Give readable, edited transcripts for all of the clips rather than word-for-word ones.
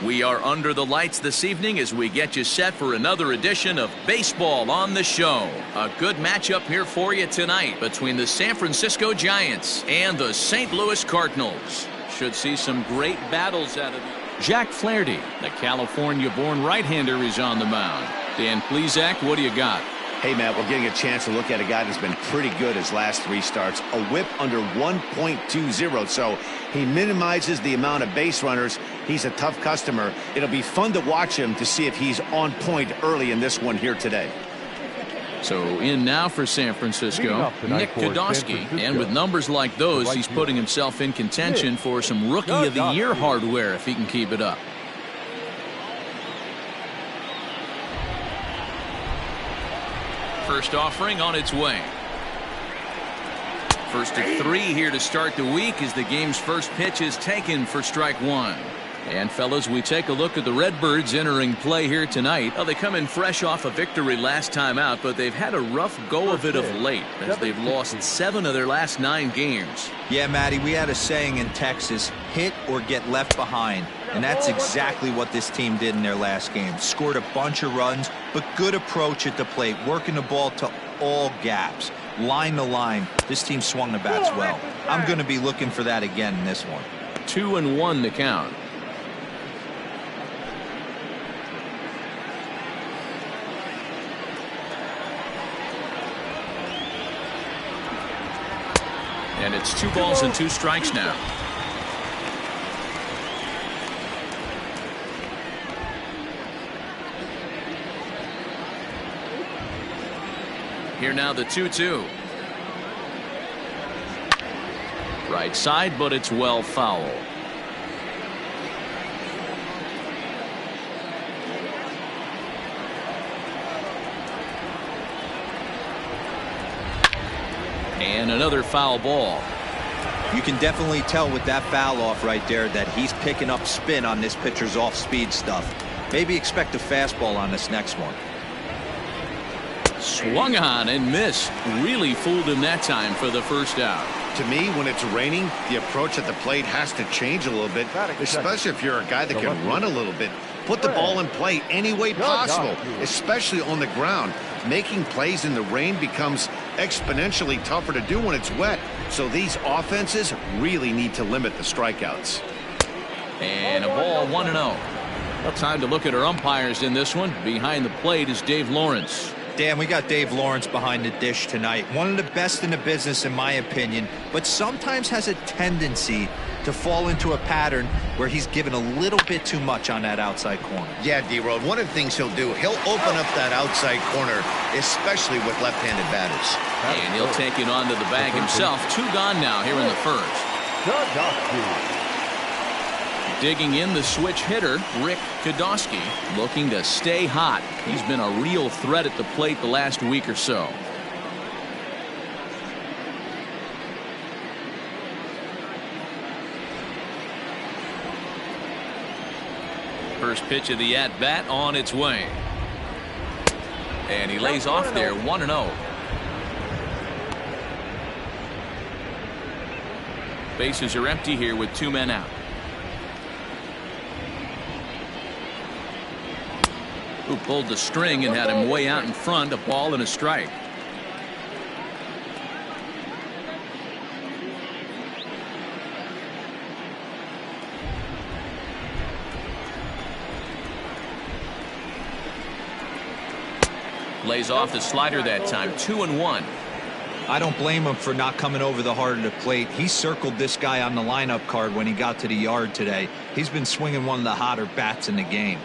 We are under the lights this evening as we get you set for another edition of Baseball on the Show. A good matchup here for you tonight between the San Francisco Giants and the St. Louis Cardinals. Should see some great battles out of it. Jack Flaherty, the California-born right-hander, is on the mound. Dan Plesac, what do you got? Hey, Matt, we're getting a chance to look at a guy that's been pretty good his last 3 starts. A whip under 1.20, so he minimizes the amount of base runners. He's a tough customer. It'll be fun to watch him to see if he's on point early in this one here today. So in now for San Francisco, Nick Kodosky, and with numbers like those, he's putting himself in contention for some Rookie of the Year hardware if he can keep it up. First offering on its way. First of 3 here to start the week as the game's first pitch is taken for strike 1. And fellas, we take a look at the Redbirds entering play here tonight. Well, they come in fresh off a victory last time out, but they've had a rough go of it of late as they've lost 7 of their last 9 games. Yeah, Matty, we had a saying in Texas, hit or get left behind. And that's exactly what this team did in their last game. Scored a bunch of runs, but good approach at the plate, working the ball to all gaps. Line to line, this team swung the bats well. I'm going to be looking for that again in this one. 2-1 the count. And it's 2 balls and 2 strikes now. Here now the 2-2. Right side, but it's well foul. And another foul ball. You can definitely tell with that foul off right there that he's picking up spin on this pitcher's off-speed stuff. Maybe expect a fastball on this next one. Swung on and missed. Really fooled him that time for the first out. To me, when it's raining, the approach at the plate has to change a little bit, especially if you're a guy that can run a little bit. Put the ball in play any way possible, especially on the ground. Making plays in the rain becomes exponentially tougher to do when it's wet. So these offenses really need to limit the strikeouts. And a ball 1-0. Well, time to look at our umpires in this one. Behind the plate is Dave Lawrence. Dan, we got Dave Lawrence behind the dish tonight. One of the best in the business, in my opinion, but sometimes has a tendency to fall into a pattern where he's given a little bit too much on that outside corner. Yeah, D-Road, one of the things he'll do, he'll open up that outside corner, especially with left-handed batters. And he'll take it onto the bag himself. 2 gone now here in the first. Digging in the switch hitter, Rick Kodosky, looking to stay hot. He's been a real threat at the plate the last week or so. First pitch of the at-bat on its way. And he lays off there, 1-0. Bases are empty here with 2 men out. Who pulled the string and had him way out in front, a ball and a strike. Lays off the slider that time. 2-1. I don't blame him for not coming over the heart of the plate. He circled this guy on the lineup card when he got to the yard today. He's been swinging one of the hotter bats in the game.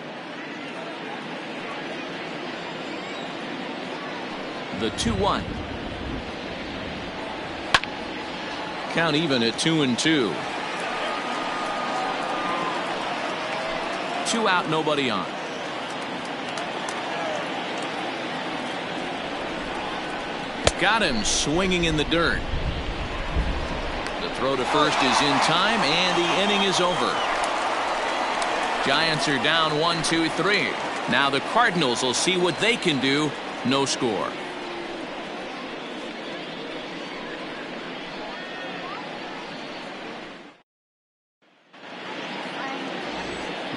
The 2-1. Count even at 2-2. 2 out, nobody on. Got him swinging in the dirt. The throw to first is in time, and the inning is over. Giants are down 1-2-3. Now the Cardinals will see what they can do. No score.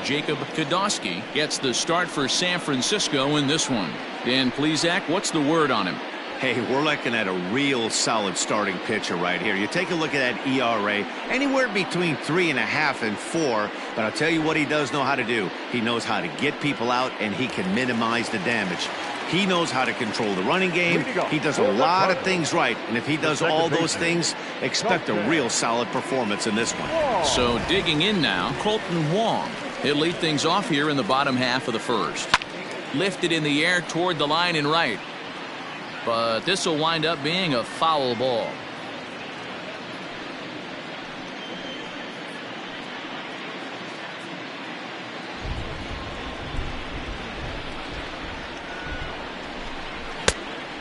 Jacob Kodosky gets the start for San Francisco in this one. Dan Plesac, what's the word on him? Hey, we're looking at a real solid starting pitcher right here. You take a look at that ERA, anywhere between 3.5 and 4. But I'll tell you what he does know how to do. He knows how to get people out, and he can minimize the damage. He knows how to control the running game. He does a lot of things right. And if he does all those things, expect a real solid performance in this one. So digging in now, Colton Wong. He'll lead things off here in the bottom half of the first. Lifted in the air toward the line and right. But this will wind up being a foul ball.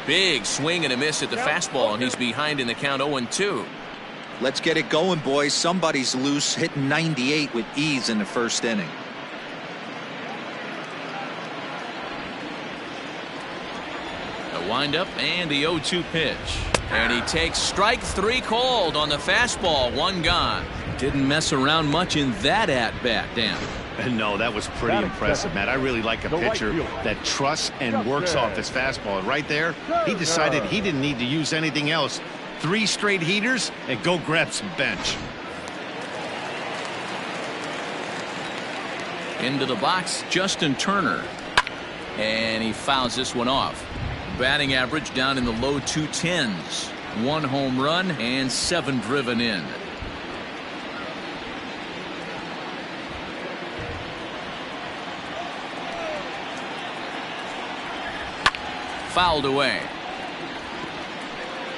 Big swing and a miss at the fastball, and he's behind in the count 0-2. Let's get it going, boys. Somebody's loose, hitting 98 with ease in the first inning. The windup and the 0-2 pitch. And he takes strike 3 called on the fastball. 1 gone. Didn't mess around much in that at-bat, Dan. No, that was pretty impressive, Matt. I really like a pitcher that trusts and works off his fastball. Right there, he decided he didn't need to use anything else. 3 straight heaters and go grab some bench. Into the box, Justin Turner. And he fouls this one off. Batting average down in the low 210s. 1 home run and 7 driven in. Fouled away.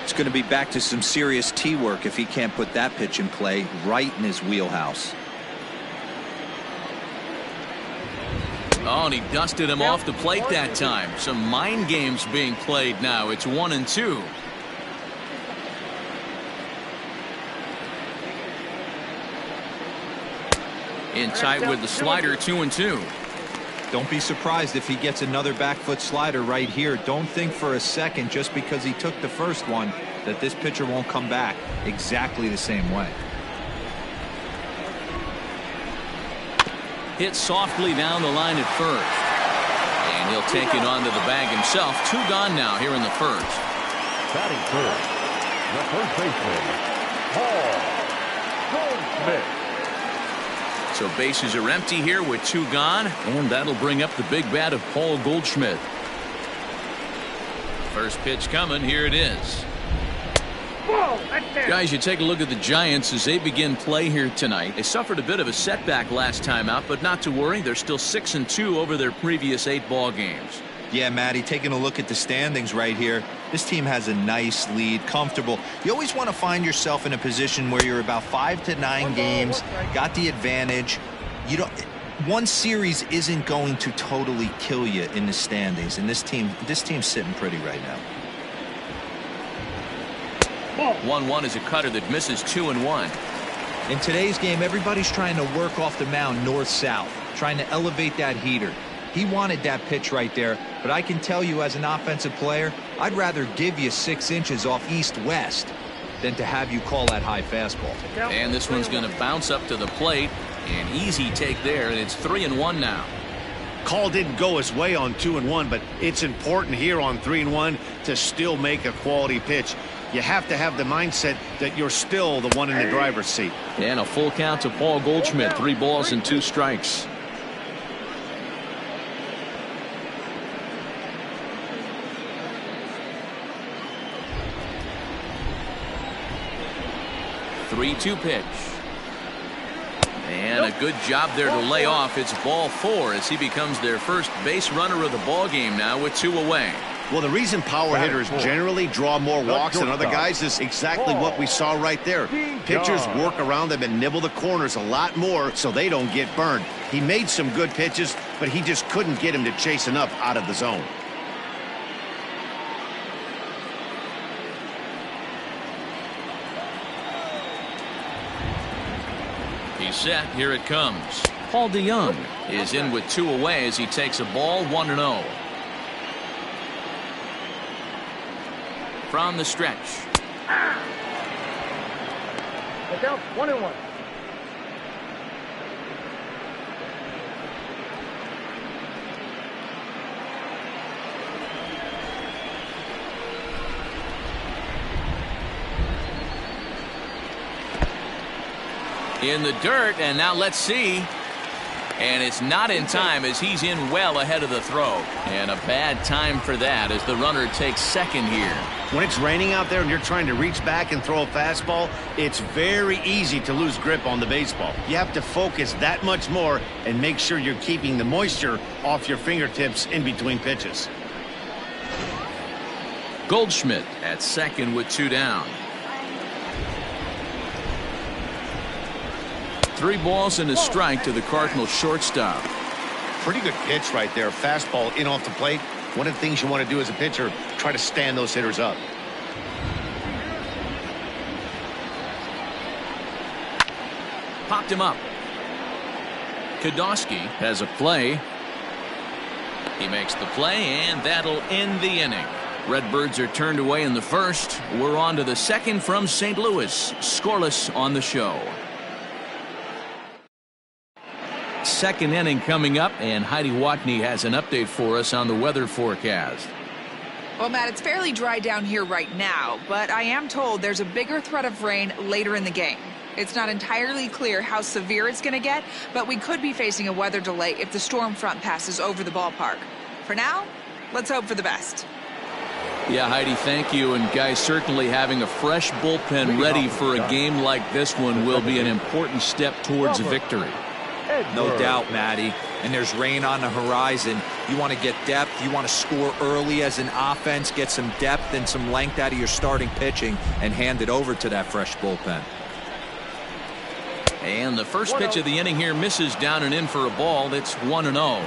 It's going to be back to some serious tee work if he can't put that pitch in play right in his wheelhouse. Oh, and he dusted him off the plate that time. Some mind games being played now. It's 1-2. In tight with the slider, 2-2. Don't be surprised if he gets another back foot slider right here. Don't think for a second, just because he took the first one, that this pitcher won't come back exactly the same way. Hit softly down the line at first. And he'll take it onto the bag himself. 2 gone now here in the first. Batting first, the first baseman, Paul Goldschmidt. So bases are empty here with 2 gone, and that'll bring up the big bat of Paul Goldschmidt. First pitch coming. Here it is. Guys, you take a look at the Giants as they begin play here tonight. They suffered a bit of a setback last time out, but not to worry. They're still 6-2 over their previous 8 ball games. Yeah, Matty, taking a look at the standings right here, this team has a nice lead, comfortable. You always want to find yourself in a position where you're about 5 to 9 games, got the advantage. You don't. One series isn't going to totally kill you in the standings, and this team's sitting pretty right now. 1-1 is a cutter that misses 2-1. In today's game, everybody's trying to work off the mound north-south, trying to elevate that heater. He wanted that pitch right there, but I can tell you as an offensive player, I'd rather give you 6 inches off east-west than to have you call that high fastball. And this one's going to bounce up to the plate. An easy take there, and it's 3-1 now. Call didn't go his way on 2-1, but it's important here on 3-1 to still make a quality pitch. You have to have the mindset that you're still the one in the driver's seat. And a full count to Paul Goldschmidt. 3 balls and 2 strikes. Three-two pitch. And a good job there to lay off. It's ball 4 as he becomes their first base runner of the ball game now with 2 away. Well, the reason power hitters generally draw more walks than other guys is exactly what we saw right there. Pitchers work around them and nibble the corners a lot more so they don't get burned. He made some good pitches, but he just couldn't get him to chase enough out of the zone. He's set. Here it comes. Paul DeYoung is in with 2 away as he takes a ball 1-0. From the stretch. The count 1-1. in the dirt, and now let's see. And it's not in time as he's in well ahead of the throw. And a bad time for that as the runner takes second here. When it's raining out there and you're trying to reach back and throw a fastball, it's very easy to lose grip on the baseball. You have to focus that much more and make sure you're keeping the moisture off your fingertips in between pitches. Goldschmidt at second with 2 down. 3 balls and a strike to the Cardinals shortstop. Pretty good pitch right there. Fastball in off the plate. One of the things you want to do as a pitcher, try to stand those hitters up. Popped him up. Kodosky has a play. He makes the play, and that'll end the inning. Redbirds are turned away in the first. We're on to the second from St. Louis. Scoreless on the show. Second inning coming up, and Heidi Watney has an update for us on the weather forecast. Well, Matt, it's fairly dry down here right now, but I am told there's a bigger threat of rain later in the game. It's not entirely clear how severe it's going to get, but we could be facing a weather delay if the storm front passes over the ballpark. For now, let's hope for the best. Yeah, Heidi, thank you. And guys, certainly having a fresh bullpen ready for a game like this one will be an important step towards a victory. No doubt, Matty. And there's rain on the horizon. You want to get depth. You want to score early as an offense, get some depth and some length out of your starting pitching, and hand it over to that fresh bullpen. And the first pitch of the inning here misses down and in for a ball. That's 1-0.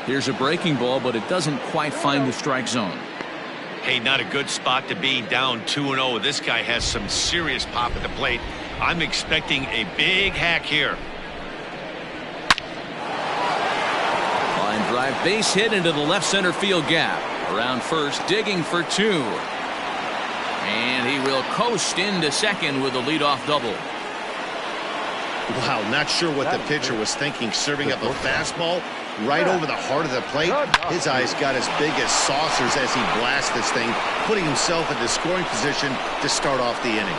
Here's a breaking ball, but it doesn't quite find the strike zone. Hey, not a good spot to be, down 2-0. This guy has some serious pop at the plate. I'm expecting a big hack here. Line drive, base hit into the left center field gap. Around first, digging for 2. And he will coast into second with a leadoff double. Wow, not sure what the pitcher was thinking, serving up a fastball right over the heart of the plate. His eyes got as big as saucers as he blasts this thing, putting himself in the scoring position to start off the inning.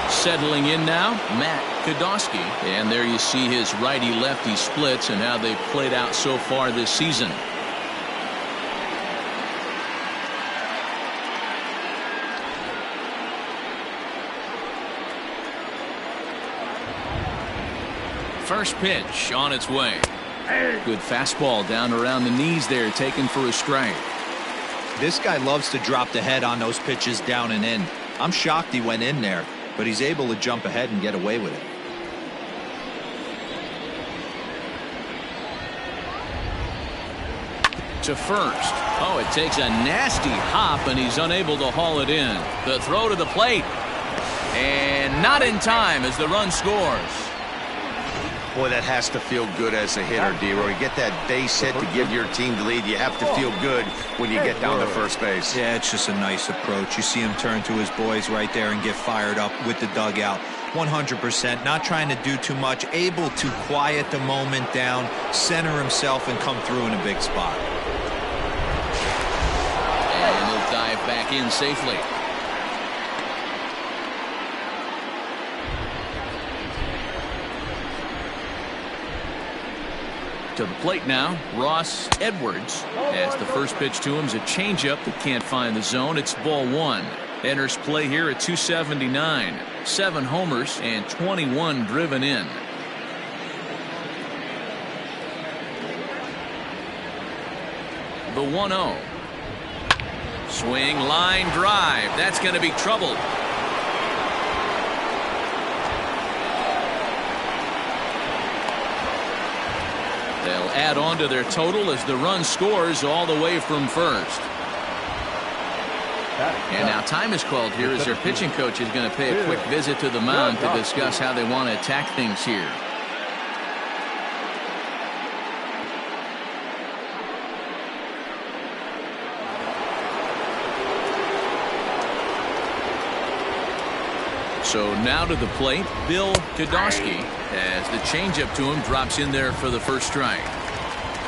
Settling in now, Matt Kodosky. And there you see his righty-lefty splits and how they've played out so far this season. First pitch on its way. Good fastball down around the knees there, taken for a strike. This guy loves to drop the head on those pitches down and in. I'm shocked he went in there, but he's able to jump ahead and get away with it. To first. Oh, it takes a nasty hop, and he's unable to haul it in. The throw to the plate. And not in time as the run scores. Boy, that has to feel good as a hitter, D-Roy. You get that base hit to give your team the lead. You have to feel good when you get down to first base. Yeah, it's just a nice approach. You see him turn to his boys right there and get fired up with the dugout. 100%, not trying to do too much, able to quiet the moment down, center himself, and come through in a big spot. And he'll dive back in safely. To the plate now, Ross Edwards, as the first pitch to him is a changeup that can't find the zone. It's ball 1. Enters play here at 279. 7 homers and 21 driven in. The 1-0. Swing, line drive. That's going to be trouble. They'll add on to their total as the run scores all the way from first. And now time is called here as their pitching coach is going to pay a quick visit to the mound to discuss how they want to attack things here. So now to the plate, Bill Kodosky, as the changeup to him drops in there for the first strike.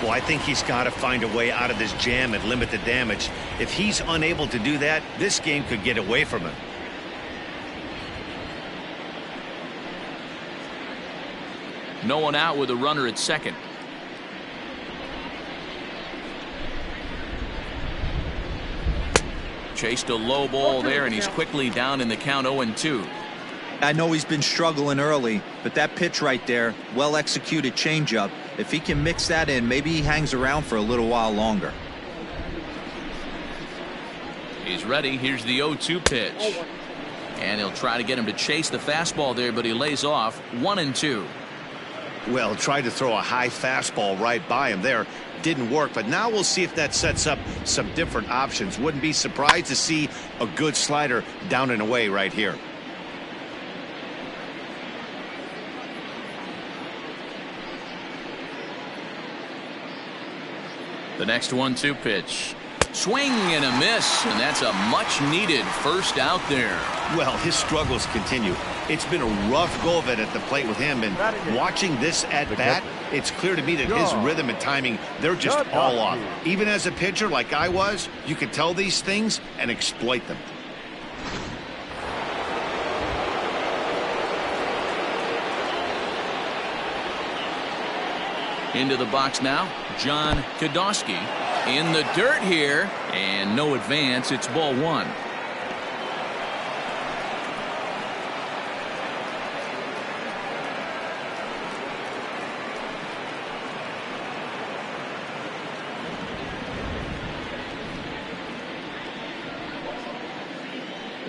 Well, I think he's got to find a way out of this jam and limit the damage. If he's unable to do that, this game could get away from him. No one out with a runner at second. Chased a low ball there, and he's quickly down in the count 0-2. I know he's been struggling early, but that pitch right there, well-executed changeup, if he can mix that in, maybe he hangs around for a little while longer. He's ready. Here's the 0-2 pitch. And he'll try to get him to chase the fastball there, but he lays off. 1-2. Well, tried to throw a high fastball right by him there. Didn't work, but now we'll see if that sets up some different options. Wouldn't be surprised to see a good slider down and away right here. The next 1-2 pitch. Swing and a miss, and that's a much-needed first out there. Well, his struggles continue. It's been a rough go of it at the plate with him, and watching this at-bat, it's clear to me that his rhythm and timing, they're just all off. Even as a pitcher like I was, you could tell these things and exploit them. Into the box now, John Kodosky. In the dirt here, and no advance. It's ball one.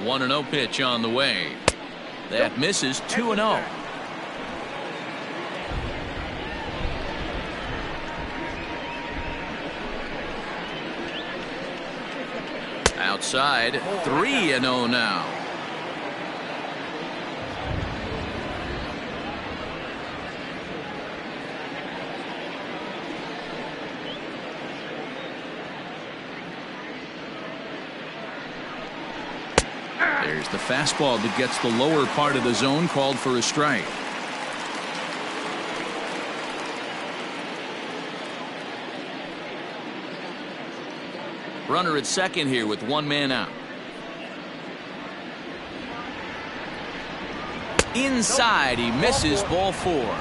One 1-0 pitch on the way. That misses. 2-0. Outside, 3-0 now. There's the fastball that gets the lower part of the zone, called for a strike. Runner at second here with one man out. Inside, he misses. Ball four.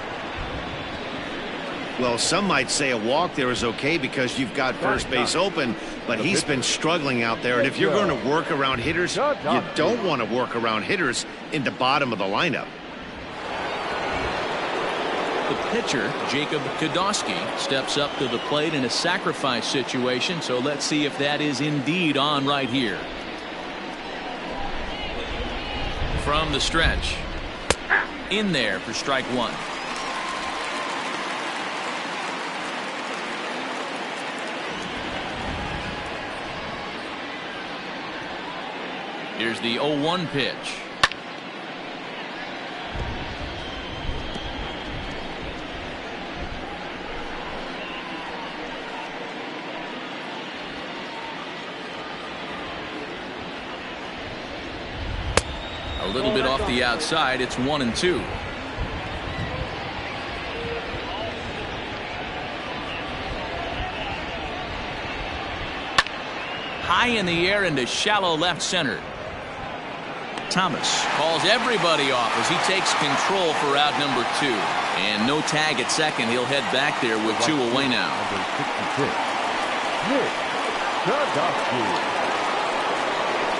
Well, some might say a walk there is okay because you've got first base open, but he's been struggling out there. And if you're going to work around hitters, you don't want to work around hitters in the bottom of the lineup. The pitcher, Jacob Kodosky, steps up to the plate in a sacrifice situation, so let's see if that is indeed on right here. From the stretch. In there for strike one. Here's the 0-1 pitch. A little bit off the outside. It's 1-2. High in the air into shallow left center. Thomas calls everybody off as he takes control for out number 2. And no tag at second. He'll head back there with 2 away now.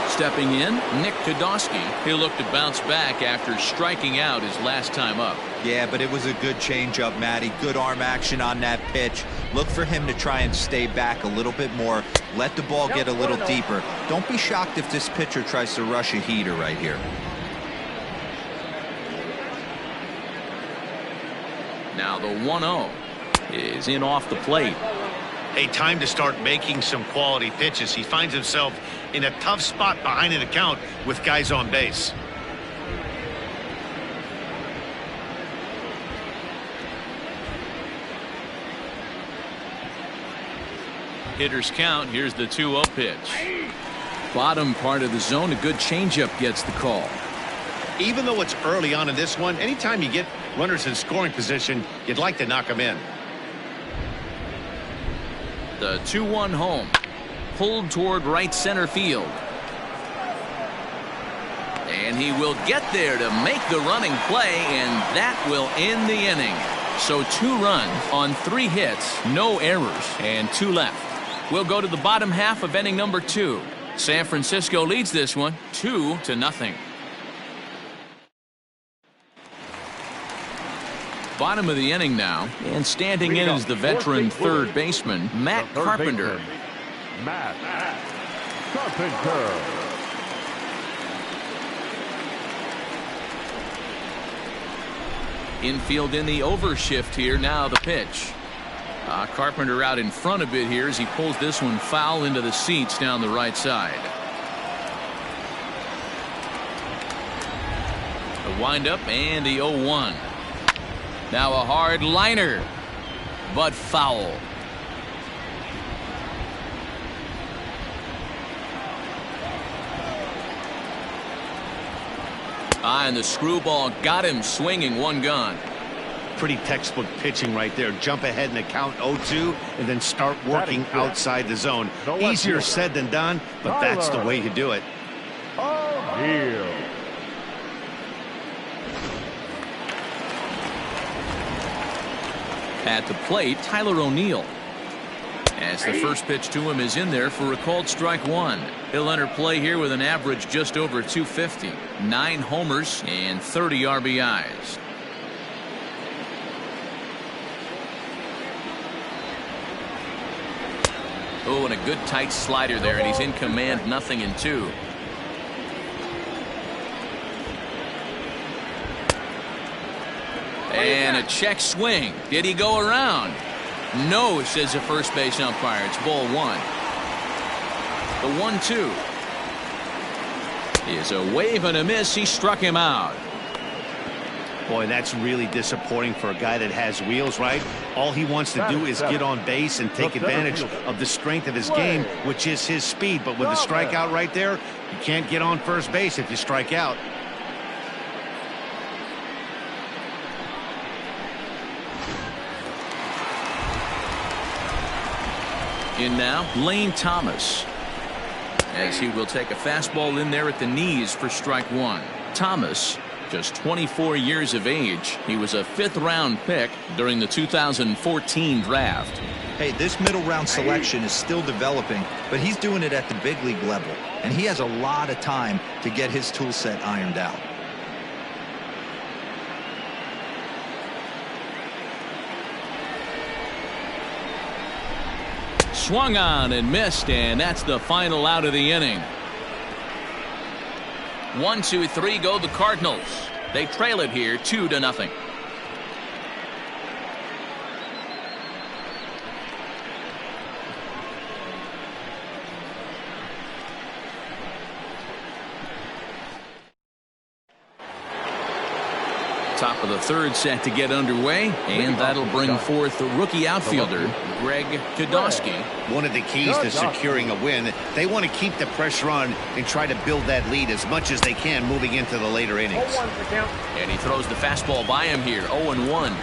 Stepping in, Nick Kodosky. He'll look to bounce back after striking out his last time up. Yeah, but it was a good changeup, Matty. Good arm action on that pitch. Look for him to try and stay back a little bit more. Let the ball get a little deeper. Don't be shocked if this pitcher tries to rush a heater right here. Now the 1-0 is in off the plate. Hey, time to start making some quality pitches. He finds himself in a tough spot behind an account with guys on base. Hitters count. Here's the 2-0 pitch. Bottom part of the zone. A good changeup gets the call. Even though it's early on in this one, anytime you get runners in scoring position, you'd like to knock them in. The 2-1 home. Pulled toward right center field. And he will get there to make the running play, and that will end the inning. So 2 runs on 3 hits, no errors, and 2 left. We'll go to the bottom half of inning number 2. San Francisco leads this one 2-0. Bottom of the inning now, and standing in is the veteran third baseman, Matt Carpenter. Matt Carpenter. Infield in the overshift here. Now the pitch. Carpenter out in front a bit here as he pulls this one foul into the seats down the right side. The windup and the 0-1. Now a hard liner, but foul. And the screwball got him swinging, 1 gone. Pretty textbook pitching right there. Jump ahead in the count 0-2 and then start working outside the zone. Easier said than done, but that's the way you do it. O'Neal. At the plate, Tyler O'Neill. As the first pitch to him is in there for a called strike 1. He'll enter play here with an average just over 250. 9 homers and 30 RBIs. Oh, and a good tight slider there, and he's in command, 0-2. And a check swing. Did he go around? No, says the first base umpire. It's ball 1. The 1-2 is a wave and a miss. He struck him out. Boy, that's really disappointing for a guy that has wheels, right? All he wants to do is get on base and take advantage of the strength of his game, which is his speed. But with the strikeout right there, you can't get on first base if you strike out. In now, Lane Thomas. As he will take a fastball in there at the knees for strike 1. Thomas, just 24 years of age. He was a 5th-round pick during the 2014 draft. Hey, this middle round selection is still developing, but he's doing it at the big league level, and he has a lot of time to get his tool set ironed out. Swung on and missed, and that's the final out of the inning. 1, 2, 3 go the Cardinals. They trail it here 2-0. Top of the 3rd set to get underway, and that'll bring forth the rookie outfielder, Greg Kodosky. One of the keys to securing a win, they want to keep the pressure on and try to build that lead as much as they can moving into the later innings. And he throws the fastball by him here, 0-1.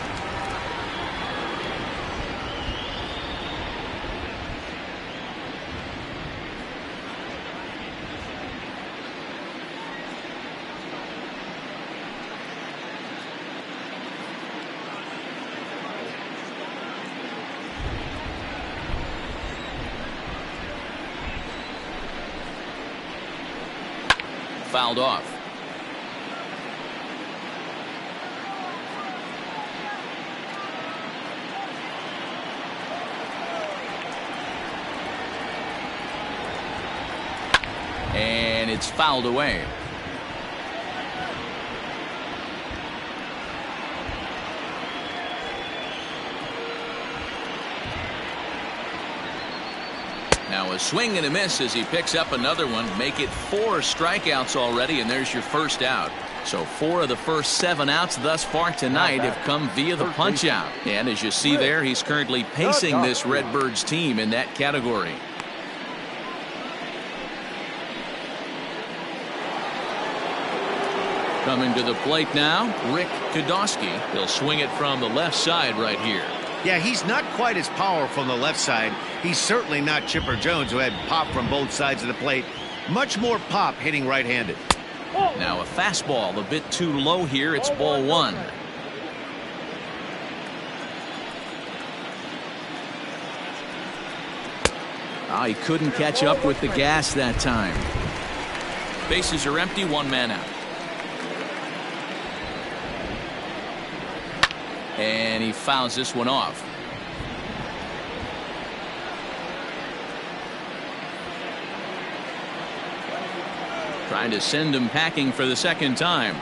Fouled off. And it's fouled away. Now a swing and a miss as he picks up another one. Make it 4 strikeouts already, and there's your first out. So 4 of the first 7 outs thus far tonight have come via the punch out. And as you see there, he's currently pacing this Redbirds team in that category. Coming to the plate now, Rick Kodosky. He'll swing it from the left side right here. Yeah, he's not quite as powerful on the left side. He's certainly not Chipper Jones, who had pop from both sides of the plate. Much more pop hitting right-handed. Now a fastball a bit too low here. It's ball one. He couldn't catch up with the gas that time. Bases are empty, one man out. And he fouls this one off. Trying to send him packing for the second time.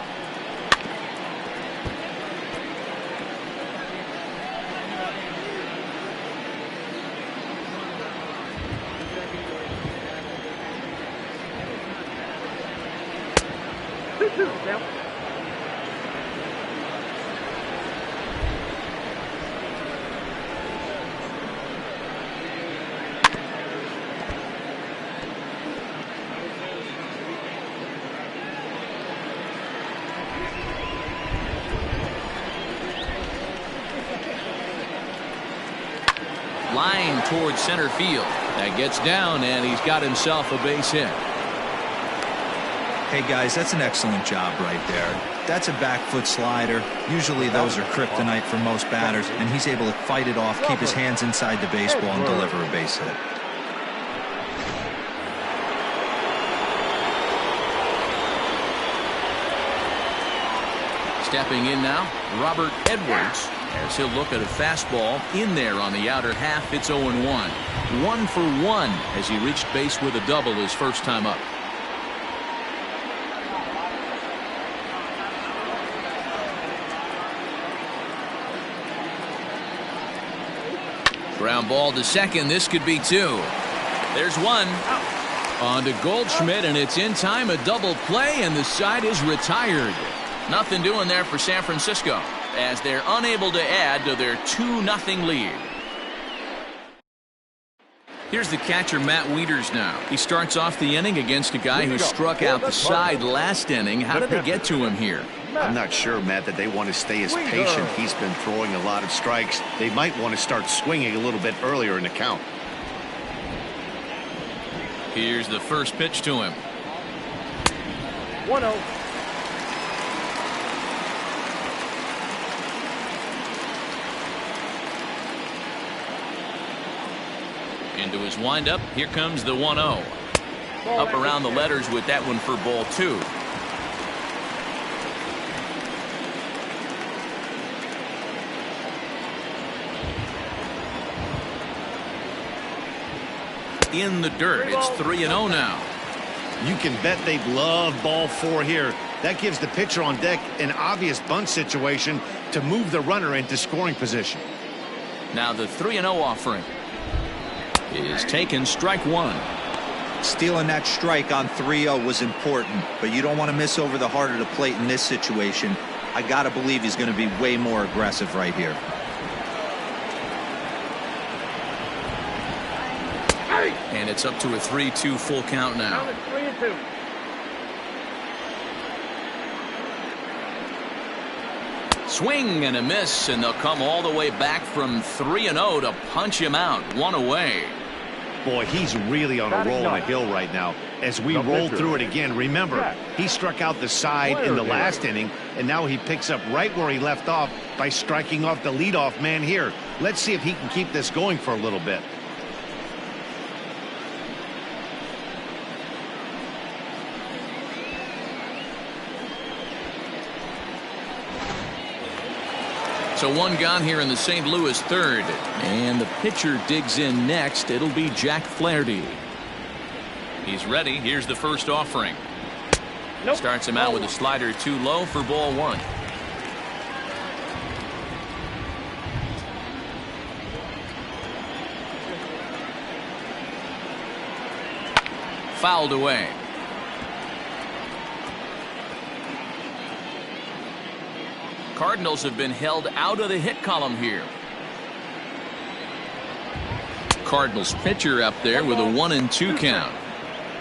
Line towards center field. That gets down, and he's got himself a base hit. Hey guys, that's an excellent job right there. That's a back foot slider. Usually those are kryptonite for most batters, and he's able to fight it off, keep his hands inside the baseball, and deliver a base hit. Stepping in now, Robert Edwards, as he'll look at a fastball in there on the outer half. It's 0-1. 1 for 1 as he reached base with a double his first time up. Ground ball to second. This could be two. There's one. On to Goldschmidt, and it's in time. A double play, and the side is retired. Nothing doing there for San Francisco as they're unable to add to their 2-0 lead. Here's the catcher, Matt Wieters now. He starts off the inning against a guy who struck out the side last inning. How did they get to him here? I'm not sure, Matt, that they want to stay as patient. He's been throwing a lot of strikes. They might want to start swinging a little bit earlier in the count. Here's the first pitch to him. 1-0. Into his windup. Here comes the 1-0. Up around the letters with that one for ball two. In the dirt. It's 3-0 now. You can bet they'd love ball four here. That gives the pitcher on deck an obvious bunt situation to move the runner into scoring position. Now the 3-0 offering is taken. Strike one. Stealing that strike on 3-0 was important, but you don't want to miss over the heart of the plate in this situation. I got to believe he's going to be way more aggressive right here. And it's up to a 3-2 full count now. 3-2. Swing and a miss, and they'll come all the way back from 3-0 to punch him out. One away. Boy, he's really on a roll on a hill right now. As we roll through it again, remember, he struck out the side in the last inning, and now he picks up right where he left off by striking off the leadoff man here. Let's see if he can keep this going for a little bit. So one gone here in the St. Louis third. And the pitcher digs in next. It'll be Jack Flaherty. He's ready. Here's the first offering. Starts him out with a slider too low for ball one. Fouled away. Cardinals have been held out of the hit column here. Cardinals pitcher up there with a 1-2 count.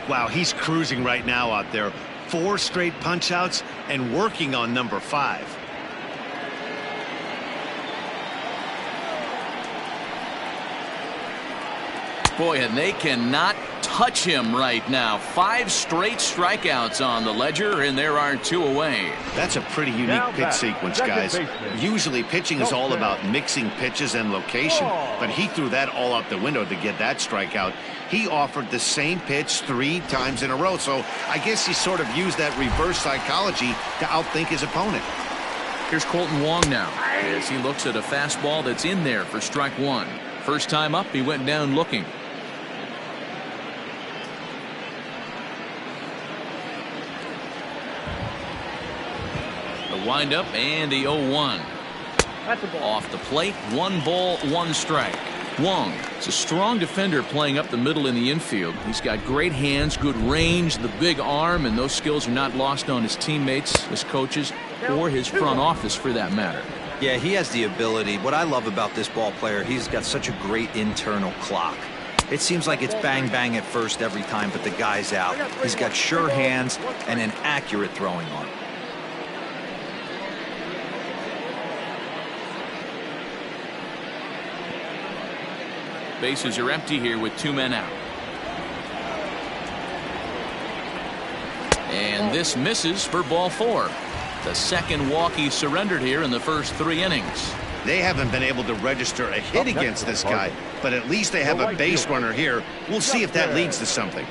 Wow, he's cruising right now out there. 4 straight punch outs and working on number 5. Boy, and they cannot touch him right now. 5 straight strikeouts on the ledger, and there are 2 away. That's a pretty unique pitch sequence, guys. Usually pitching is all about mixing pitches and location, but he threw that all out the window to get that strikeout. He offered the same pitch 3 times in a row, so I guess he sort of used that reverse psychology to outthink his opponent. Here's Colton Wong now as he looks at a fastball that's in there for strike 1. First time up, he went down looking. The windup and the 0-1. Off the plate, 1 ball, 1 strike. Wong is a strong defender playing up the middle in the infield. He's got great hands, good range, the big arm, and those skills are not lost on his teammates, his coaches, or his front office for that matter. Yeah, he has the ability. What I love about this ball player, he's got such a great internal clock. It seems like it's bang bang at first every time, but the guy's out. He's got sure hands and an accurate throwing arm. Bases are empty here with 2 men out. And this misses for ball 4. The second walk he surrendered here in the first 3 innings. They haven't been able to register a hit against this guy, but at least they have a base runner here. We'll see if that leads to something.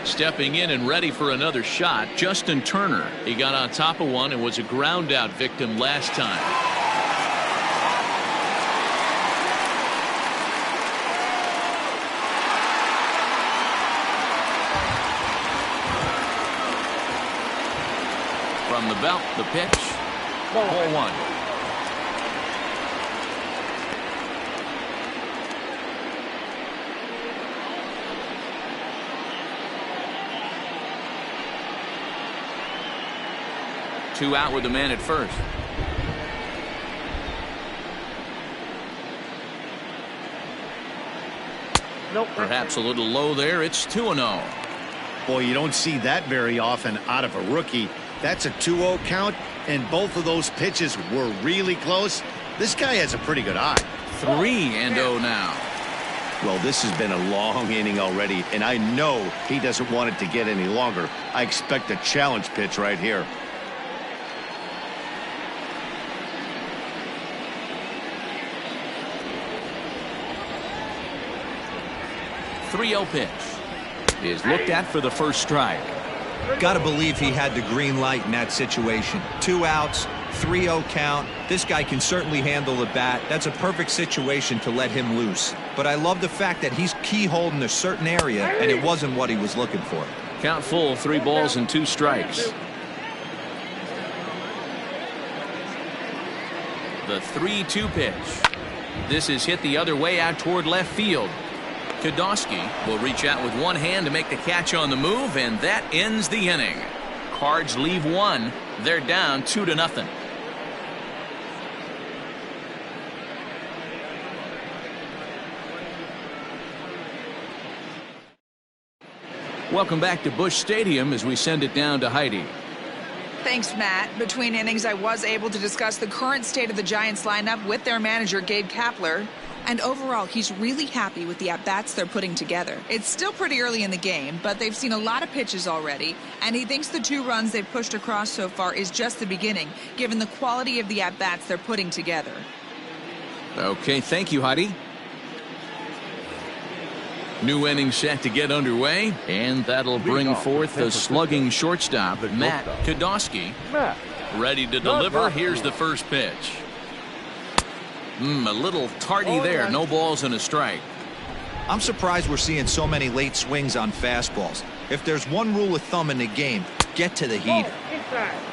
Stepping in and ready for another shot, Justin Turner. He got on top of one and was a ground out victim last time. From the belt, the pitch. Ball 1. Two out with the man at first. Perhaps a little low there. It's 2-0. Boy, you don't see that very often out of a rookie. That's a 2-0 count, and both of those pitches were really close. This guy has a pretty good eye. 3-0 now. Well, this has been a long inning already, and I know he doesn't want it to get any longer. I expect a challenge pitch right here. 3-0 pitch is looked at for the first strike. Got to believe he had the green light in that situation. 2 outs, 3-0 count. This guy can certainly handle the bat. That's a perfect situation to let him loose. But I love the fact that he's keyholed in a certain area, and it wasn't what he was looking for. Count full, 3 balls and 2 strikes. The 3-2 pitch. This is hit the other way out toward left field. Kodosky will reach out with one hand to make the catch on the move, and that ends the inning. Cards leave 1. They're down 2-0. Welcome back to Busch Stadium as we send it down to Heidi. Thanks, Matt. Between innings, I was able to discuss the current state of the Giants lineup with their manager, Gabe Kapler. And overall, he's really happy with the at-bats they're putting together. It's still pretty early in the game, but they've seen a lot of pitches already, and he thinks the 2 runs they've pushed across so far is just the beginning, given the quality of the at-bats they're putting together. Okay, thank you, Heidi. New inning set to get underway, and that'll bring forth the slugging shortstop, Matt Kodosky. Ready to deliver. Here's the first pitch. A little tardy there. No balls and a strike. I'm surprised we're seeing so many late swings on fastballs. If there's one rule of thumb in the game, get to the heater.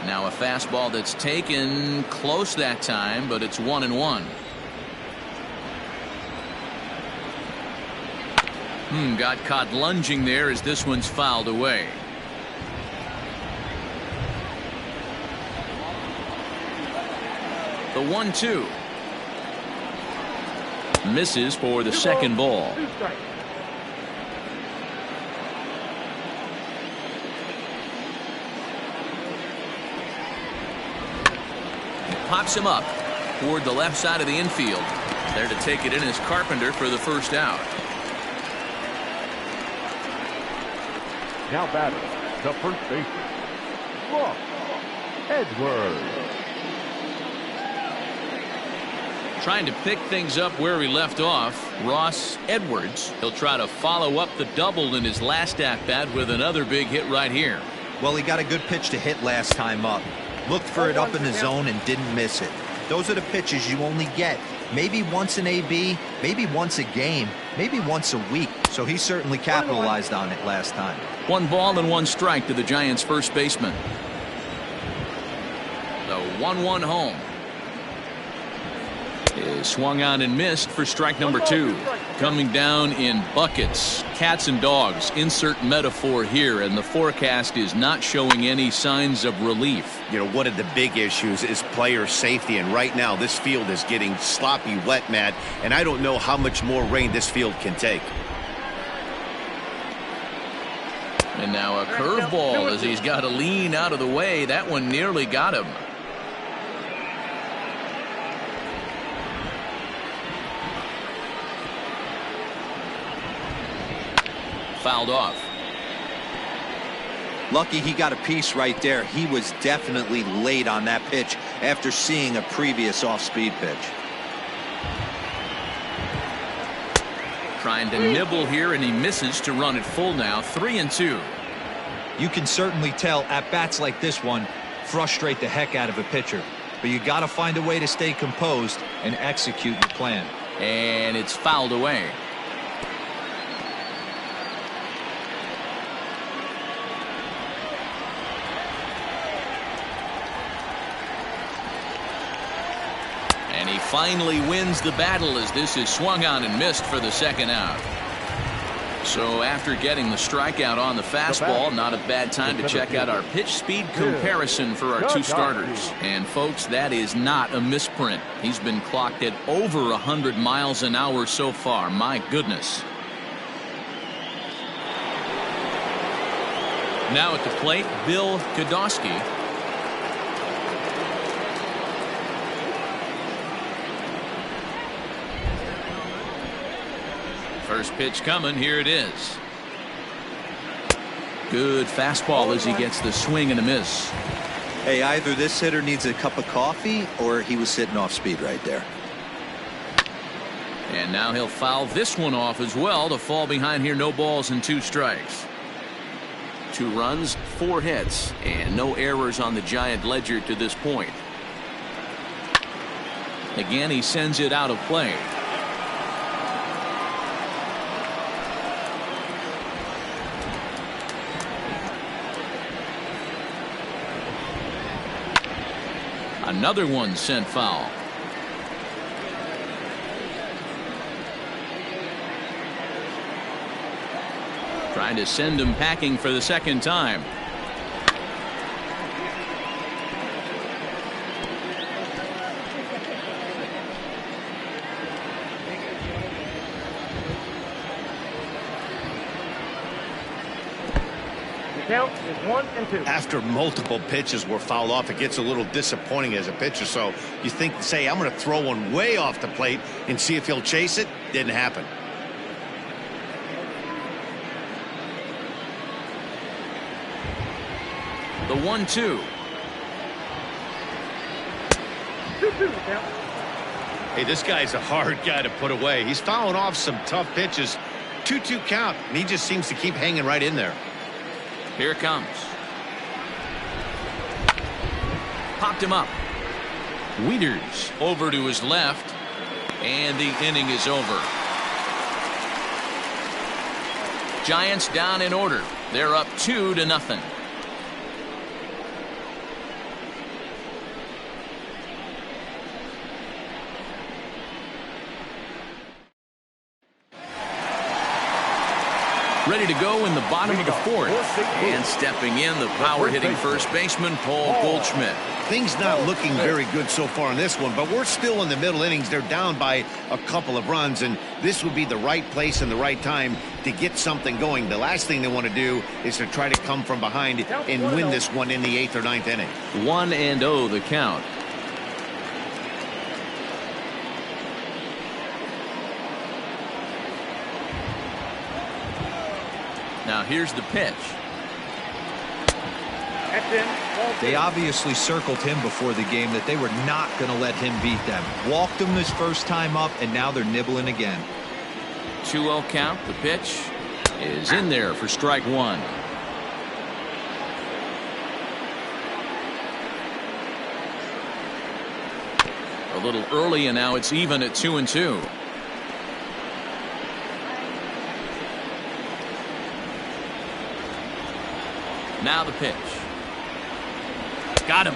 Now a fastball that's taken close that time, but it's 1-1. Got caught lunging there as this one's fouled away. The 1-2. Misses for the second ball. Pops him up. toward the left side of the infield. There to take it in is Carpenter for the first out. Now batter, the first baseman, Ross Edwards. Trying to pick things up where he left off, Ross Edwards. He'll try to follow up the double in his last at-bat with another big hit right here. Well, he got a good pitch to hit last time up. Looked for it up in the zone and didn't miss it. Those are the pitches you only get maybe once an AB, maybe once a game, maybe once a week. So he certainly capitalized on it last time. 1 ball and 1 strike to the Giants' first baseman. The 1-1 home is swung on and missed for strike number 2. Coming down in buckets, cats and dogs, insert metaphor here, and the forecast is not showing any signs of relief. You know, one of the big issues is player safety, and right now this field is getting sloppy wet, Matt, and I don't know how much more rain this field can take. And now a curveball as he's got to lean out of the way. That one nearly got him. Fouled off. Lucky he got a piece right there. He was definitely late on that pitch after seeing a previous off-speed pitch. Trying to nibble here, and he misses to run it full now. 3-2. You can certainly tell at bats like this one frustrate the heck out of a pitcher, but you got to find a way to stay composed and execute your plan. And it's fouled away. And he finally wins the battle as this is swung on and missed for the second out. So after getting the strikeout on the fastball, not a bad time to check out our pitch speed comparison for our 2 starters. And folks, that is not a misprint. He's been clocked at over 100 miles an hour so far. My goodness. Now at the plate, Bill Kodosky. First pitch coming. Here it is. Good fastball as he gets the swing and a miss. Hey, either this hitter needs a cup of coffee or he was sitting off speed right there. And now he'll foul this one off as well to fall behind here. No balls and 2 strikes. 2 runs, 4 hits, and no errors on the Giant ledger to this point. Again, he sends it out of play. Another one sent foul. Trying to send him packing for the second time. Count is 1-2. After multiple pitches were fouled off, it gets a little disappointing as a pitcher. So you think, say, I'm going to throw one way off the plate and see if he'll chase it. Didn't happen. The 1-2. 2-2 count. Hey, this guy's a hard guy to put away. He's fouling off some tough pitches. 2-2 count, and he just seems to keep hanging right in there. Here it comes. Popped him up. Wieters over to his left, and the inning is over. Giants down in order. They're up 2-0. Ready to go in the bottom of the 4th. And stepping in, the power-hitting first baseman, Paul Goldschmidt. Things not looking very good so far in this one, but we're still in the middle innings. They're down by a couple of runs, and this would be the right place and the right time to get something going. The last thing they want to do is to try to come from behind and win this one in the 8th or 9th inning. 1-0 the count. Now here's the pitch. They obviously circled him before the game that they were not going to let him beat them. Walked him this first time up, and now they're nibbling again. 2-0 count. The pitch is in there for strike one. A little early, and now it's even at 2-2. Now the pitch. Got him.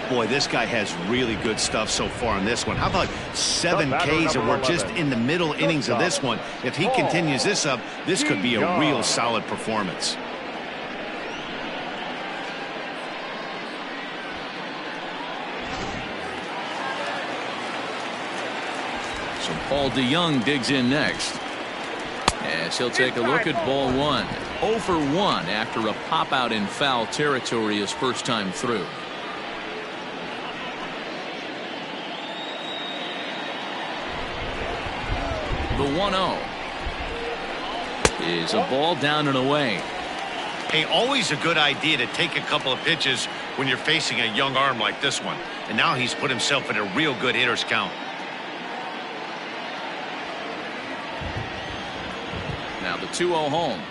Boy, this guy has really good stuff so far in this one. How about 7 Ks, and we're just in the middle innings of this one. If he continues this up, this could be a real solid performance. So Paul DeYoung digs in next. As he'll take a look at ball one. 0 for 1 after a pop out in foul territory his first time through. The 1-0 is a ball down and away. Hey, always a good idea to take a couple of pitches when you're facing a young arm like this one. And now he's put himself in a real good hitter's count. Now the 2-0 home.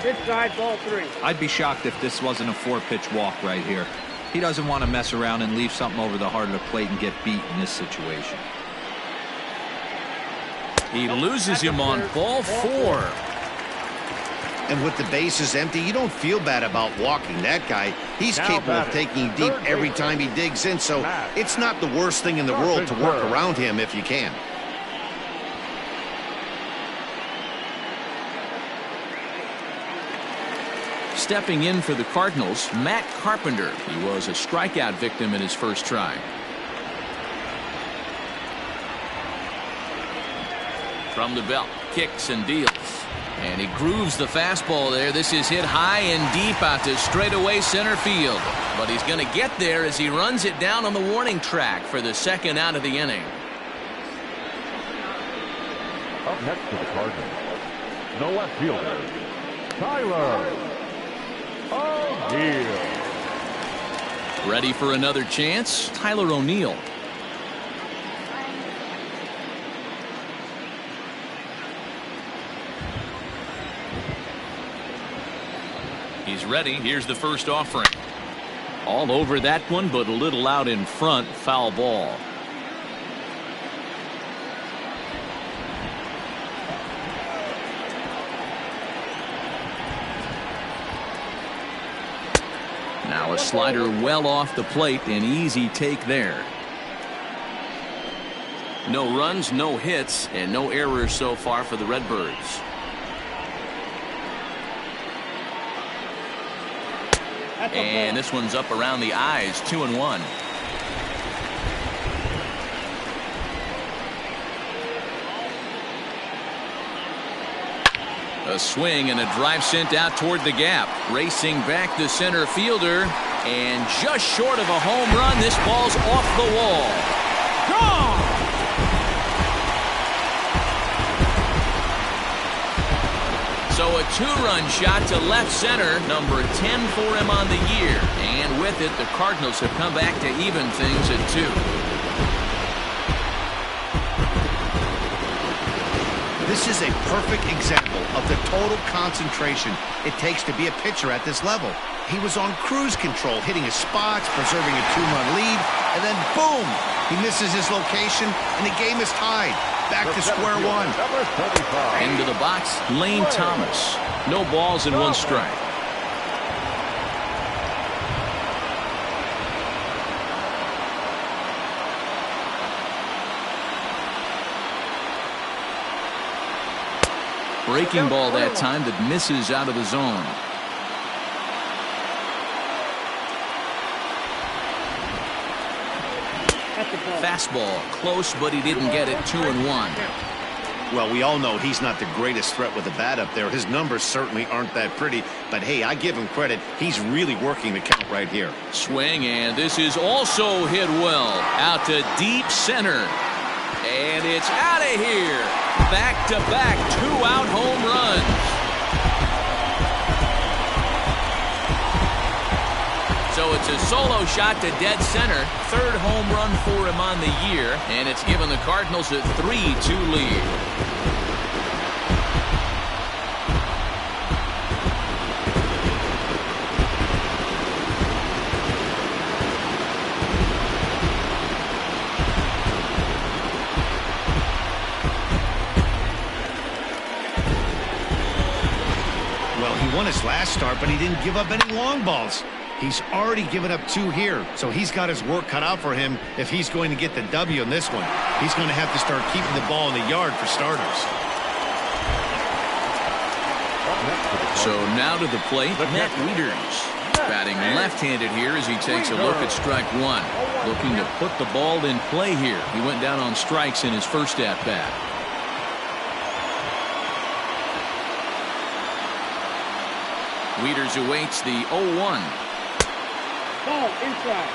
Inside ball 3. I'd be shocked if this wasn't a 4-pitch walk right here. He doesn't want to mess around and leave something over the heart of the plate and get beat in this situation. He loses him on ball 4. And with the bases empty, you don't feel bad about walking that guy. He's capable of taking deep every time he digs in, so it's not the worst thing in the world to work around him if you can. Stepping in for the Cardinals, Matt Carpenter. He was a strikeout victim in his first try. From the belt, kicks and deals. And he grooves the fastball there. This is hit high and deep out to straightaway center field. But he's going to get there as he runs it down on the warning track for the second out of the inning. Up next to the Cardinals, the left fielder, Tyler O'Neill. Ready for another chance? Tyler O'Neill. He's ready. Here's the first offering. All over that one, but a little out in front. Foul ball. Now a slider well off the plate. An easy take there. No runs, no hits, and no errors so far for the Redbirds. And this one's up around the eyes. 2-1. A swing and a drive sent out toward the gap. Racing back the center fielder, and just short of a home run. This ball's off the wall. Gone! So a 2-run shot to left center, number 10 for him on the year. And with it, the Cardinals have come back to even things at 2. This is a perfect example of the total concentration it takes to be a pitcher at this level. He was on cruise control, hitting his spots, preserving a 2-run lead, and then boom! He misses his location, and the game is tied. Back to square one. Into the box, Lane Thomas. No balls and 1 strike. Breaking ball that time that misses out of the zone. Fastball close, but he didn't get it. 2-1. Well, we all know he's not the greatest threat with the bat up there. His numbers certainly aren't that pretty, but hey, I give him credit. He's really working the count right here. Swing, and this is also hit well out to deep center. And it's out of here. Back-to-back two-out home runs. So it's a solo shot to dead center. Third home run for him on the year. And it's given the Cardinals a 3-2 lead. Won his last start, but he didn't give up any long balls. He's already given up 2 here, so he's got his work cut out for him if he's going to get the W in this one. He's going to have to start keeping the ball in the yard for starters. So now to the plate, Matt Wieters. Batting left-handed here as he takes a look at strike one. Looking to put the ball in play here. He went down on strikes in his first at-bat. Wieters awaits the 0-1. Ball inside.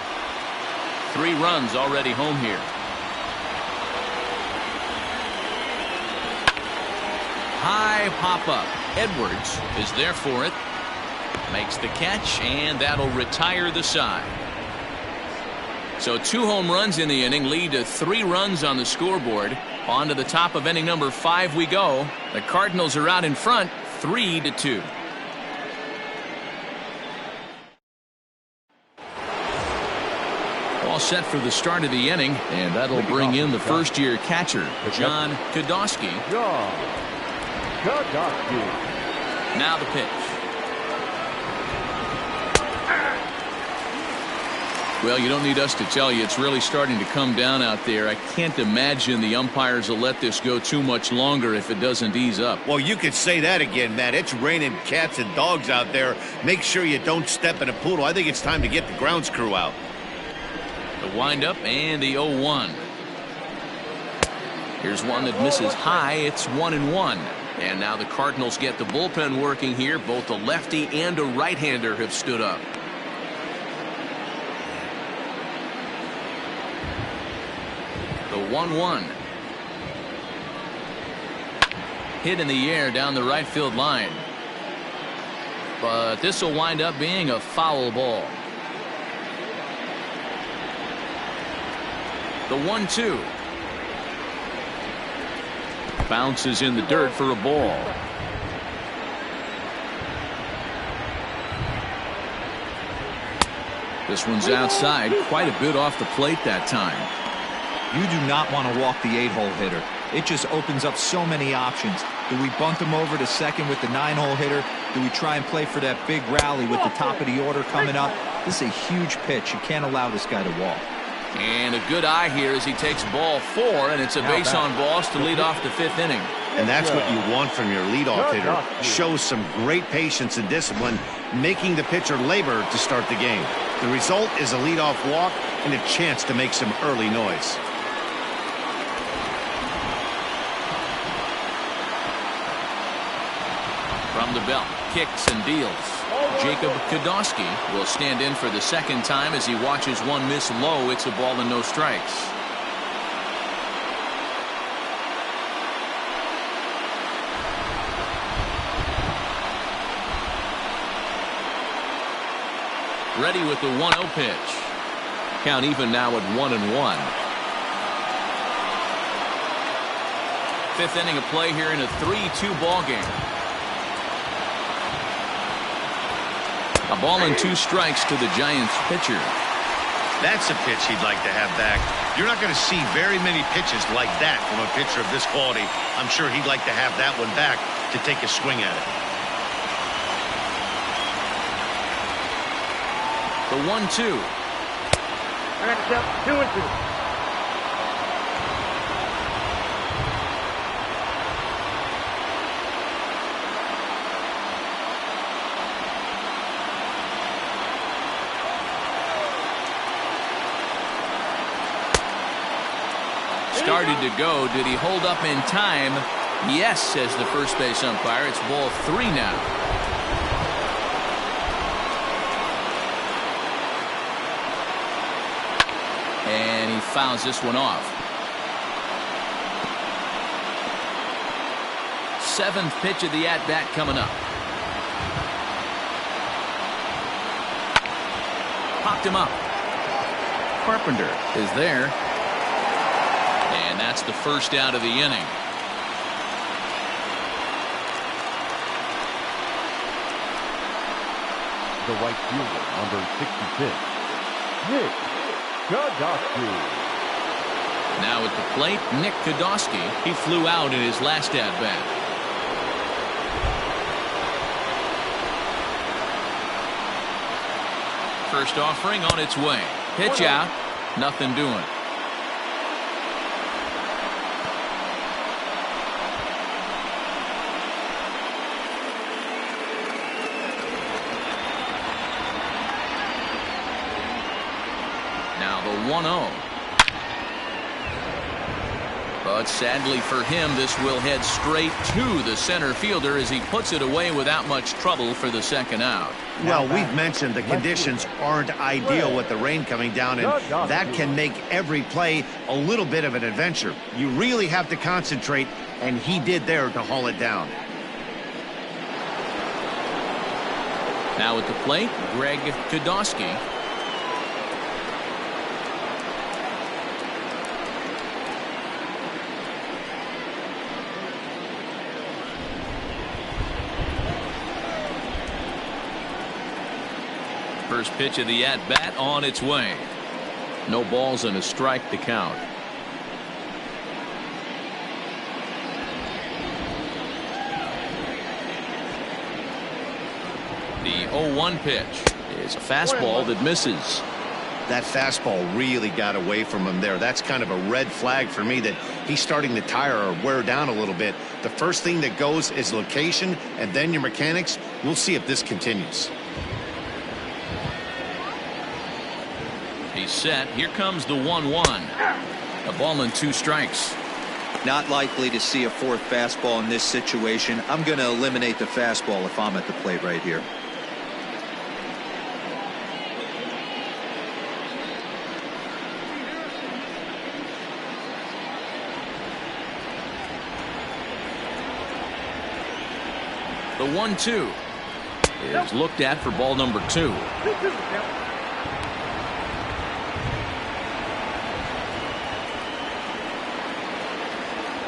3 runs already home here. High pop-up. Edwards is there for it. Makes the catch, and that'll retire the side. So 2 home runs in the inning lead to 3 runs on the scoreboard. On to the top of inning number 5 we go. The Cardinals are out in front, 3-2. All set for the start of the inning, and that'll bring in the first-year catcher, John Kodosky. Now the pitch. Well, you don't need us to tell you, it's really starting to come down out there. I can't imagine the umpires will let this go too much longer if it doesn't ease up. Well, you could say that again, Matt. It's raining cats and dogs out there. Make sure you don't step in a poodle. I think it's time to get the grounds crew out. The windup and the 0-1. Here's one that misses high. It's 1-1. And now the Cardinals get the bullpen working here. Both a lefty and a right-hander have stood up. The 1-1. Hit in the air down the right field line. But this will wind up being a foul ball. The 1-2. Bounces in the dirt for a ball. This one's outside, quite a bit off the plate that time. You do not want to walk the 8-hole hitter. It just opens up so many options. Do we bunt him over to second with the 9-hole hitter? Do we try and play for that big rally with the top of the order coming up? This is a huge pitch. You can't allow this guy to walk. And a good eye here as he takes ball 4, and it's a base on balls to lead off the 5th inning. And that's what you want from your leadoff hitter. Shows some great patience and discipline, making the pitcher labor to start the game. The result is a leadoff walk and a chance to make some early noise. From the belt, kicks and deals. Jacob Kodosky will stand in for the second time as he watches one miss low. It's a ball and no strikes. Ready with the 1-0 pitch. Count even now at 1-1. 5th inning of play here in a 3-2 ball game. A ball and 2 strikes to the Giants pitcher. That's a pitch he'd like to have back. You're not going to see very many pitches like that from a pitcher of this quality. I'm sure he'd like to have that one back to take a swing at it. The 1-2. Next up, 2-2. Started to go. Did he hold up in time? Yes, says the first base umpire. It's ball 3 now. And he fouls this one off. seventh pitch of the at-bat coming up. Popped him up. Carpenter is there. And that's the first out of the inning. The right fielder, number 66, Nick Godowski. Now at the plate, Nick Godowski. He flew out in his last at-bat. First offering on its way. Pitch out. Nothing doing. Now the 1-0. But sadly for him, this will head straight to the center fielder as he puts it away without much trouble for the second out. Well, we've mentioned the conditions aren't ideal with the rain coming down, and that can make every play a little bit of an adventure. You really have to concentrate, and he did there to haul it down. Now at the plate, Greg Godowski. First pitch of the at-bat on its way. No balls and a strike to count. The 0-1 pitch is a fastball that misses. That fastball really got away from him there. That's kind of a red flag for me that he's starting to tire or wear down a little bit. The first thing that goes is location and then your mechanics. We'll see if this continues. He's set. Here comes the 1-1. A ball and 2 strikes. Not likely to see a fourth fastball in this situation. I'm going to eliminate the fastball if I'm at the plate right here. The 1-2 is looked at for ball number 2.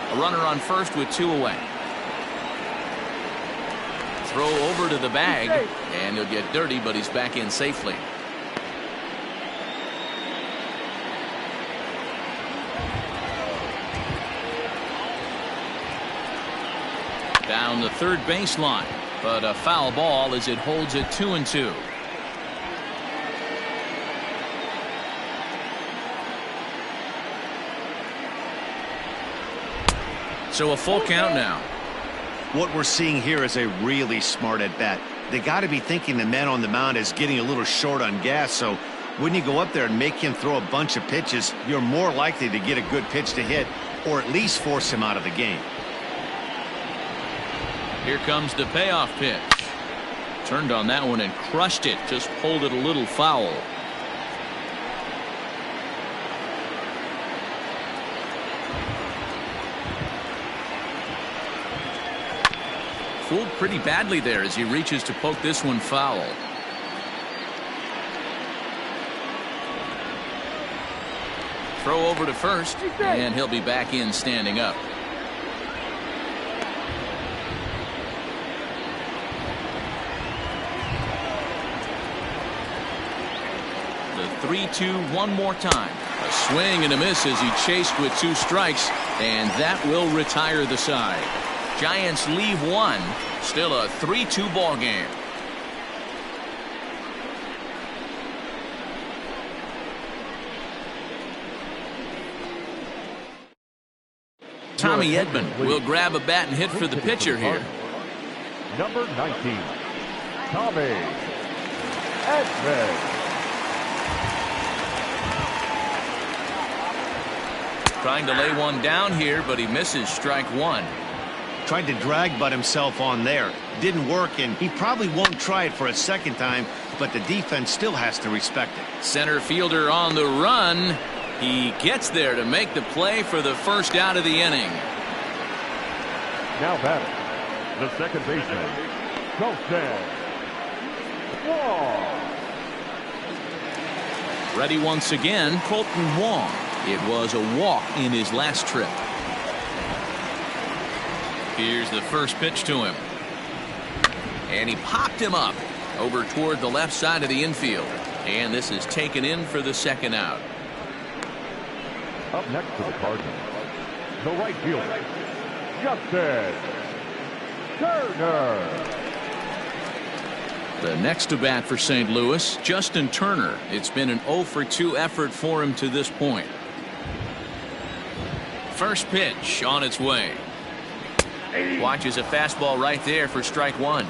A runner on first with 2 away. Throw over to the bag, and he'll get dirty, but he's back in safely. Down the third baseline, but a foul ball as it holds it 2-2. So a full count now. What we're seeing here is a really smart at bat. They got to be thinking the man on the mound is getting a little short on gas, so when you go up there and make him throw a bunch of pitches, you're more likely to get a good pitch to hit or at least force him out of the game. Here comes the payoff pitch. Turned on that one and crushed it. Just pulled it a little foul. Fooled pretty badly there as he reaches to poke this one foul. Throw over to first, and he'll be back in standing up. The 3-2 one more time. A swing and a miss as he chased with 2 strikes, and that will retire the side. Giants leave 1. Still a 3-2 ball game. Tommy Edman will grab a bat and hit for the pitcher here. Number 19, Tommy Edman. Trying to lay one down here, but he misses strike 1. Tried to drag butt himself on there. Didn't work, and he probably won't try it for a second time, but the defense still has to respect it. Center fielder on the run. He gets there to make the play for the first out of the inning. Now batting, The second baseman, Colton Wong. Ready once again, Colton Wong. It was a walk in his last trip. Here's the first pitch to him. And he popped him up over toward the left side of the infield. And this is taken in for the second out. Up next to the Cardinals, the right fielder, Justin Turner. The next to bat for St. Louis, Justin Turner. It's been an 0 for 2 effort for him to this point. First pitch on its way. Watches a fastball right there for strike one.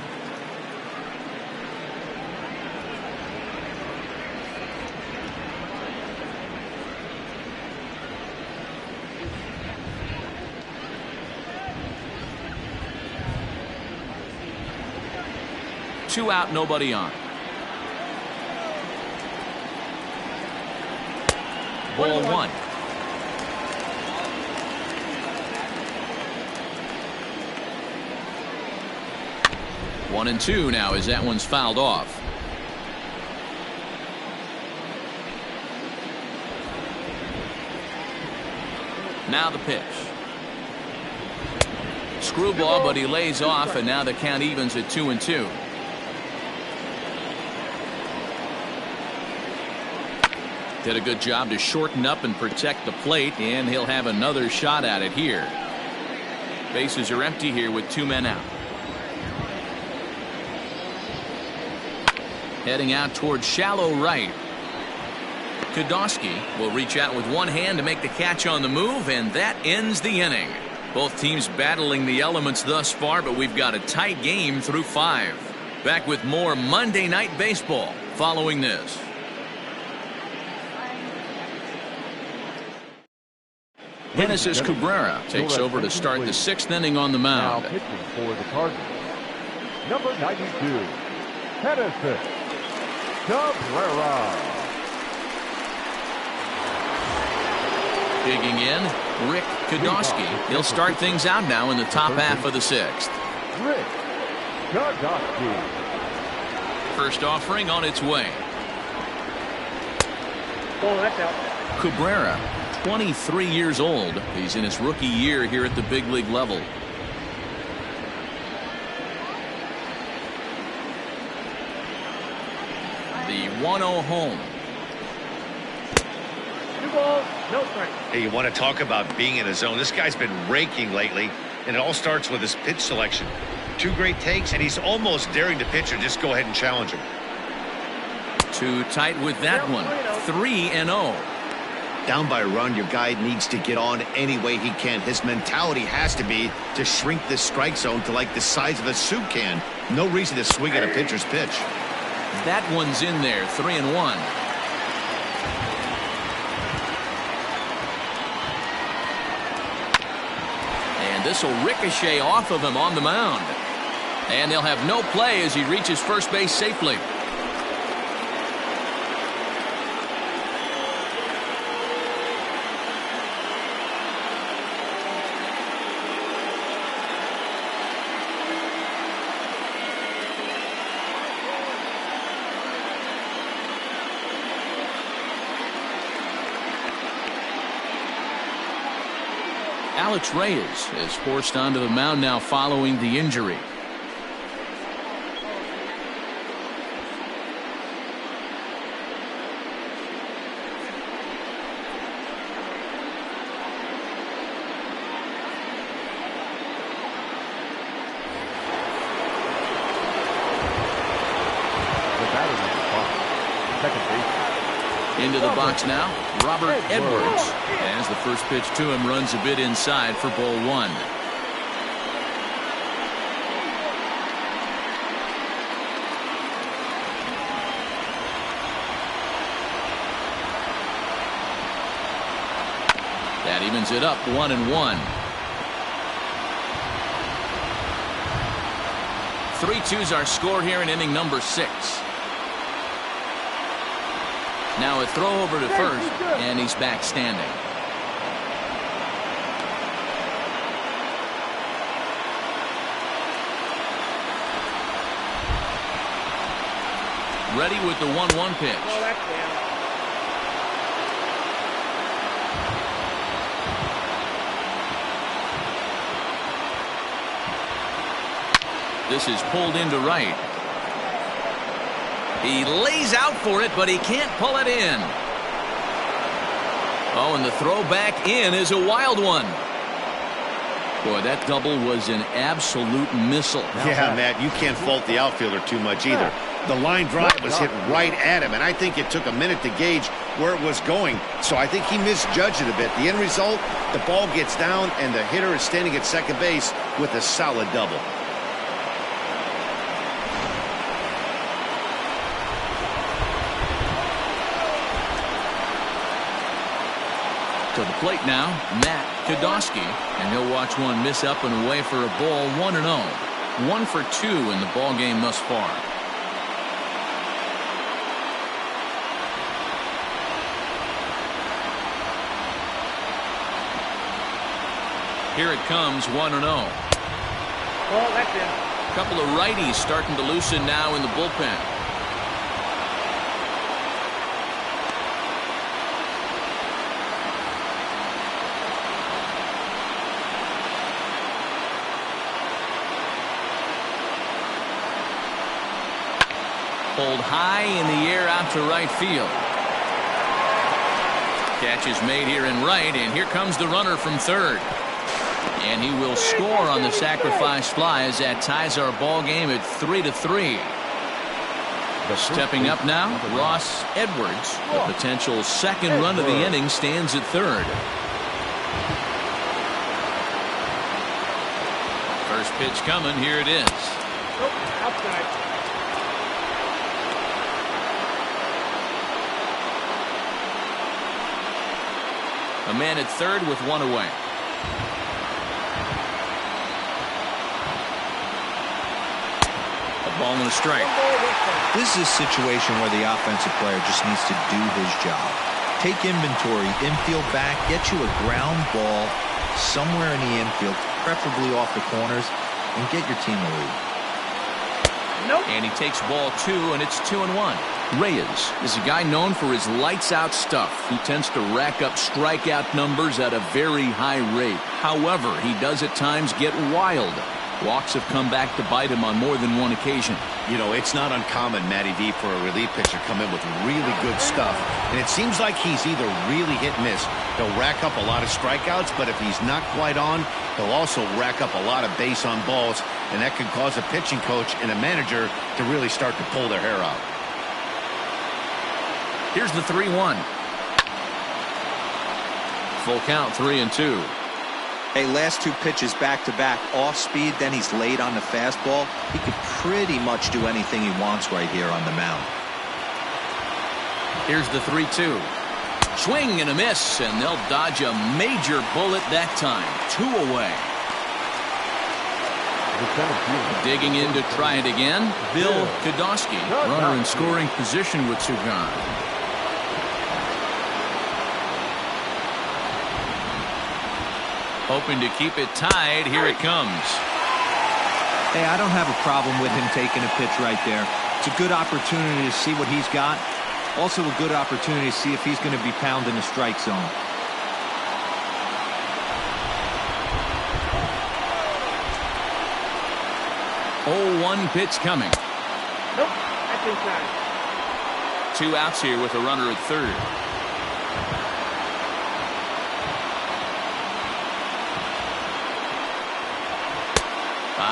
Two out, nobody on. Ball one. One and two now as that one's fouled off. Now the pitch. Screwball, but he lays off, and now the count evens at 2-2. Did a good job to shorten up and protect the plate, and he'll have another shot at it here. Bases are empty here with 2 men out. Heading out towards shallow right. Kodosky will reach out with one hand to make the catch on the move, and that ends the inning. Both teams battling the elements thus far, but we've got a tight game through 5. Back with more Monday Night Baseball following this. Genesis Cabrera takes over to start the 6th inning on the mound. Now pitching for the Cardinals, number 92, Genesis Cabrera. Digging in, Rick Kodosky. He'll start things out now in the top half of the 6th. Rick Kodosky. First offering on its way. Oh, that's out. Cabrera, 23 years old. He's in his rookie year here at the big league level. The 1-0 home. 2 balls, no strike. Hey, you want to talk about being in a zone? This guy's been raking lately, and it all starts with his pitch selection. 2 great takes, and he's almost daring the pitcher just go ahead and challenge him. Too tight with that one. 3-0. Down by a run, your guy needs to get on any way he can. His mentality has to be to shrink this strike zone to like the size of a soup can. No reason to swing at a pitcher's pitch. That one's in there. 3-1. And this will ricochet off of him on the mound. And they'll have no play as he reaches first base safely. Alex Reyes is forced onto the mound now following the injury. Into the box now, Robert Edwards, as the first pitch to him runs a bit inside for ball 1. That evens it up 1-1. 3-2's our score here in inning number 6. Now a throw over to first, and he's back standing. Ready with the 1-1 pitch. Oh, that's down. This is pulled into right. He lays out for it, but he can't pull it in. Oh, and the throw back in is a wild one. Boy, that double was an absolute missile. Yeah, Matt, you can't fault the outfielder too much either. The line drive was hit right at him, and I think it took a minute to gauge where it was going. So I think he misjudged it a bit. The end result, the ball gets down, and the hitter is standing at second base with a solid double. To the plate now, Matt Podolsky, and he'll watch one miss up and away for a ball. 1-0. 1 for 2 in the ball game thus far. Here it comes, 1-0. Oh, that's in. A couple of righties starting to loosen now in the bullpen. Pulled high in the air out to right field. Catch is made here in right, and here comes the runner from third. And he will score on the sacrifice fly as that ties our ball game at 3-3. Stepping up now, Ross Edwards. The potential second run of the inning stands at third. First pitch coming. Here it is. Oh, outside. A man at third with one away. A ball and a strike. This is a situation where the offensive player just needs to do his job. Take inventory, infield back, get you a ground ball somewhere in the infield, preferably off the corners, and get your team a lead. Nope. And he takes ball 2, and it's 2-1. Reyes is a guy known for his lights-out stuff. He tends to rack up strikeout numbers at a very high rate. However, he does at times get wild. Walks have come back to bite him on more than one occasion. You know, it's not uncommon, Matty V, for a relief pitcher to come in with really good stuff. And it seems like he's either really hit and miss. He'll rack up a lot of strikeouts, but if he's not quite on, he'll also rack up a lot of base on balls. And that can cause a pitching coach and a manager to really start to pull their hair out. Here's the 3-1. Full count, 3-2. Hey, last 2 pitches back-to-back off speed, then he's late on the fastball. He could pretty much do anything he wants right here on the mound. Here's the 3-2. Swing and a miss, and they'll dodge a major bullet that time. 2 away. Digging in to try it again, Bill Podolsky, runner in scoring position with 2 gone. Hoping to keep it tied. Here it comes. Hey, I don't have a problem with him taking a pitch right there. It's a good opportunity to see what he's got. Also a good opportunity to see if he's going to be pounding the strike zone. Oh, 1 pitch coming. Nope, that's inside. 2 outs here with a runner at third.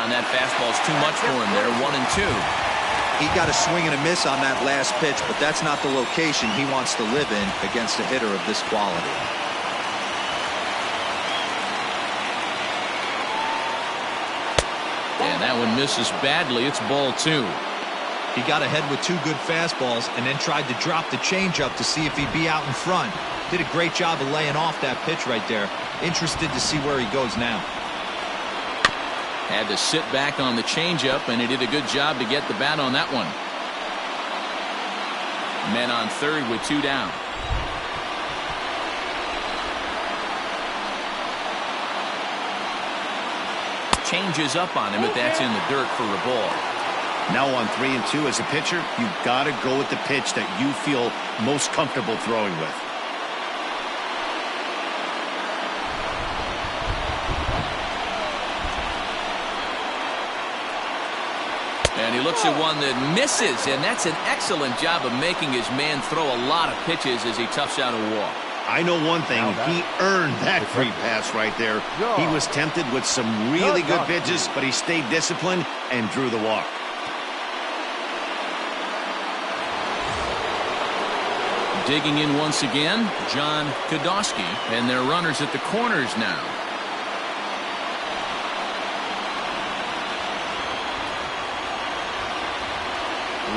And that fastball's too much for him there. 1-2. He got a swing and a miss on that last pitch, but that's not the location he wants to live in against a hitter of this quality. And that one misses badly. It's ball 2. He got ahead with 2 good fastballs and then tried to drop the changeup to see if he'd be out in front. Did a great job of laying off that pitch right there. Interested to see where he goes now. Had to sit back on the changeup, and he did a good job to get the bat on that one. Men on third with 2 down. Changes up on him, but that's in the dirt for a ball. Now on 3-2 as a pitcher, you've got to go with the pitch that you feel most comfortable throwing with. And he looks at one that misses, and that's an excellent job of making his man throw a lot of pitches as he toughs out a walk. I know one thing, he earned that free pass right there. He was tempted with some really good pitches, but he stayed disciplined and drew the walk. Digging in once again, John Kodosky, and their runners at the corners now.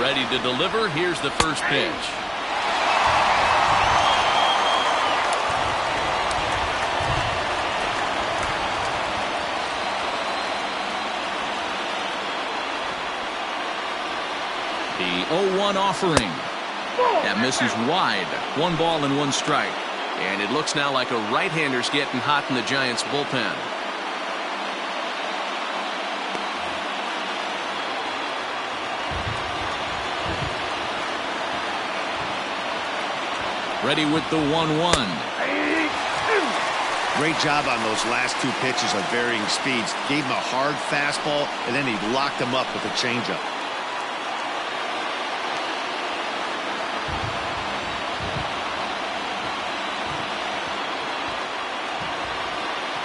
Ready to deliver. Here's the first pitch. The 0-1 offering. That misses wide. 1 ball and 1 strike. And it looks now like a right-hander's getting hot in the Giants bullpen. Ready with the 1-1. Great job on those last 2 pitches of varying speeds. Gave him a hard fastball, and then he locked him up with a changeup.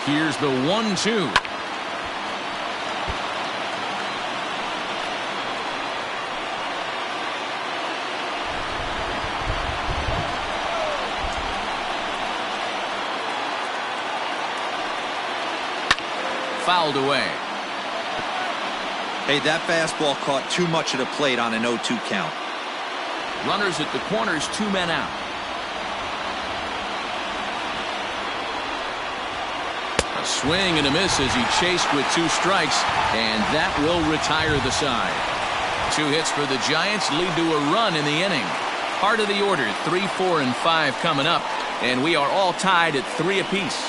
Here's the 1-2. Fouled away. Hey, that fastball caught too much of the plate on an 0-2 count. Runners at the corners, 2 men out. A swing and a miss as he chased with 2 strikes, and that will retire the side. 2 hits for the Giants lead to a run in the inning. Heart of the order, 3, 4, and 5 coming up, and we are all tied at 3 apiece.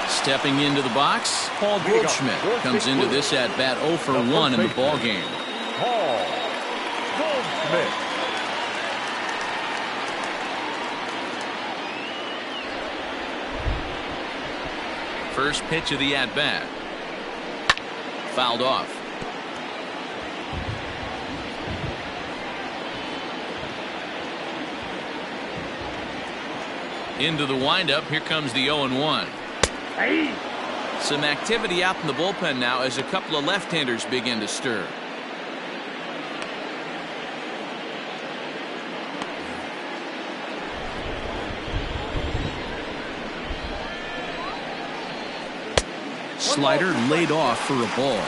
Stepping into the box, Paul Goldschmidt comes into this at bat 0 for 1 in the ball game. Paul Goldschmidt. First pitch of the at bat. Fouled off. Into the windup. Here comes the 0-1. Some activity out in the bullpen now as a couple of left-handers begin to stir. Slider laid off for a ball.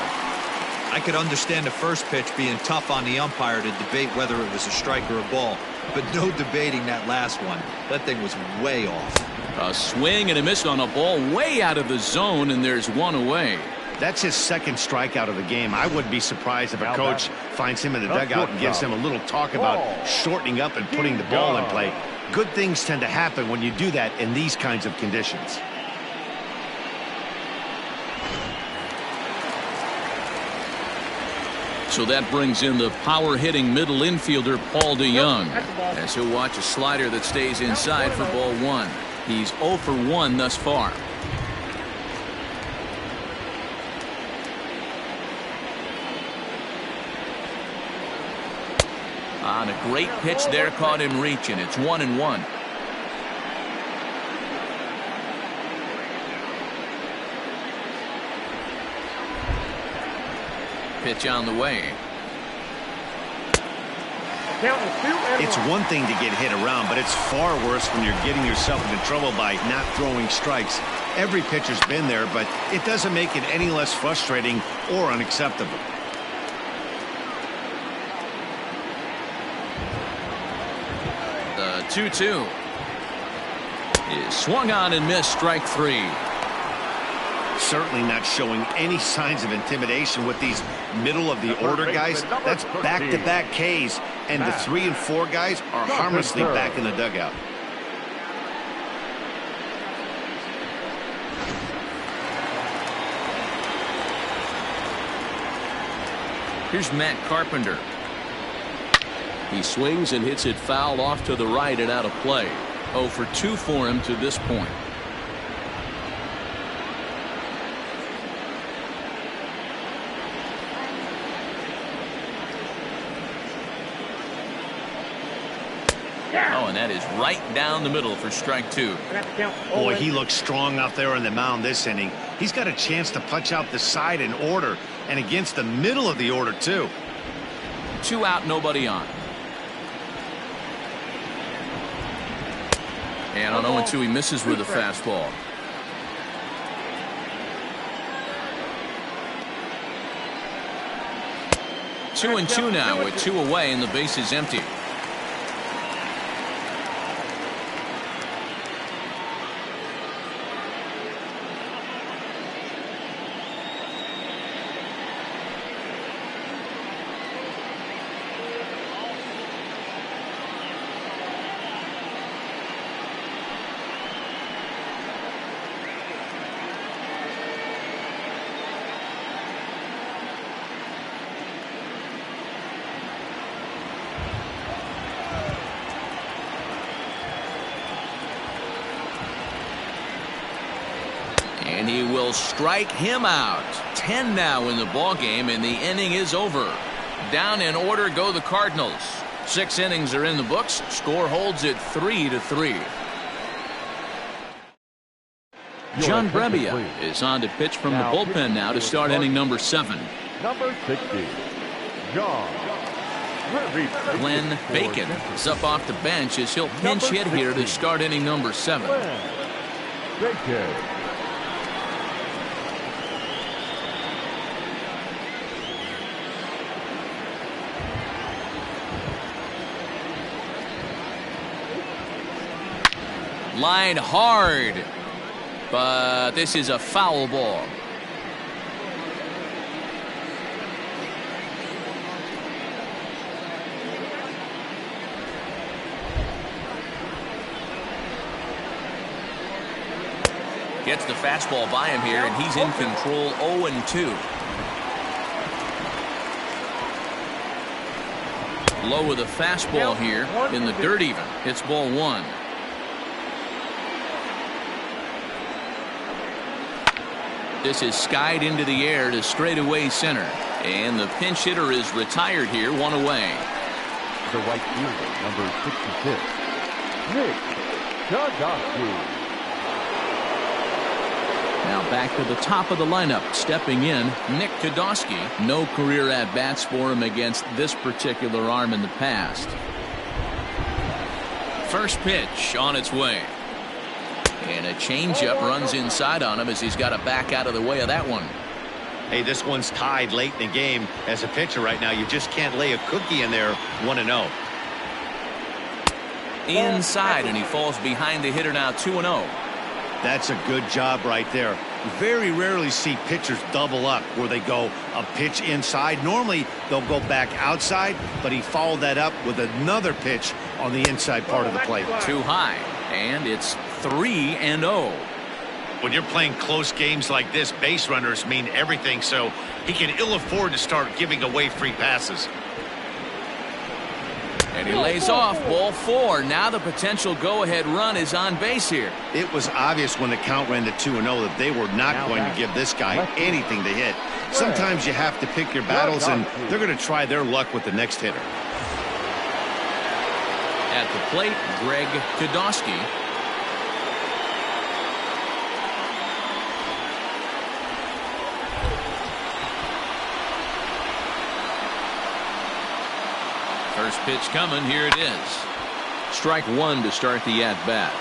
I could understand the first pitch being tough on the umpire to debate whether it was a strike or a ball, but no debating that last one. That thing was way off. A swing and a miss on a ball way out of the zone, and there's 1 away. That's his 2nd strikeout of the game. I wouldn't be surprised if a coach finds him in the dugout and gives him a little talk about shortening up and putting the ball in play. Good things tend to happen when you do that in these kinds of conditions. So that brings in the power-hitting middle infielder Paul DeYoung, as he'll watch a slider that stays inside for ball 1. He's 0 for 1 thus far. On a great pitch there, caught in reach, and it's 1-1. Pitch on the way. It's one thing to get hit around, but it's far worse when you're getting yourself into trouble by not throwing strikes. Every pitcher's been there, but it doesn't make it any less frustrating or unacceptable. The 2-2 is swung on and missed, strike 3. Certainly not showing any signs of intimidation with these middle-of-the-order guys. That's back-to-back Ks, and the 3 and 4 guys are harmlessly back in the dugout. Here's Matt Carpenter. He swings and hits it foul off to the right and out of play. 0 for 2 for him to this point. Oh, and that is right down the middle for strike 2. Boy, he looks strong out there on the mound this inning. He's got a chance to punch out the side in order and against the middle of the order, too. 2 out, nobody on. And on 0-2, he misses with a fastball. 2-2 now with 2 away and the base is empty. And he will strike him out. 10 now in the ball game, and the inning is over. Down in order go the Cardinals. 6 innings are in the books. Score holds at 3-3. John Brebbia is on to pitch from the bullpen now to start inning number 7. Number 60, John Glenn Bacon is up off the bench as he'll pinch hit here to start inning number 7. Bacon. Line hard, but this is a foul ball. Gets the fastball by him here, and he's in control. 0-2. Low with a fastball here in the dirt even. It's ball 1. This is skied into the air to straightaway center. And the pinch hitter is retired here, 1 away. The right fielder, number 66, Nick Podolsky. Now back to the top of the lineup. Stepping in, Nick Podolsky. No career at-bats for him against this particular arm in the past. First pitch on its way. And a changeup runs inside on him as he's got to back out of the way of that one. Hey, this one's tied late in the game. As a pitcher right now, you just can't lay a cookie in there. 1-0. Inside, and he falls behind the hitter now. 2-0. That's a good job right there. Very rarely see pitchers double up where they go a pitch inside. Normally they'll go back outside, but he followed that up with another pitch on the inside part of the plate. Too high, and it's 3-0. When you're playing close games like this, base runners mean everything, so he can ill afford to start giving away free passes. And he lays off. Ball 4. Now the potential go-ahead run is on base here. It was obvious when the count ran to 2-0 that they were not going to give this guy anything to hit. Sometimes you have to pick your battles, and they're going to try their luck with the next hitter. At the plate, Greg Podolsky. First pitch coming. Here it is. Strike 1 to start the at-bat.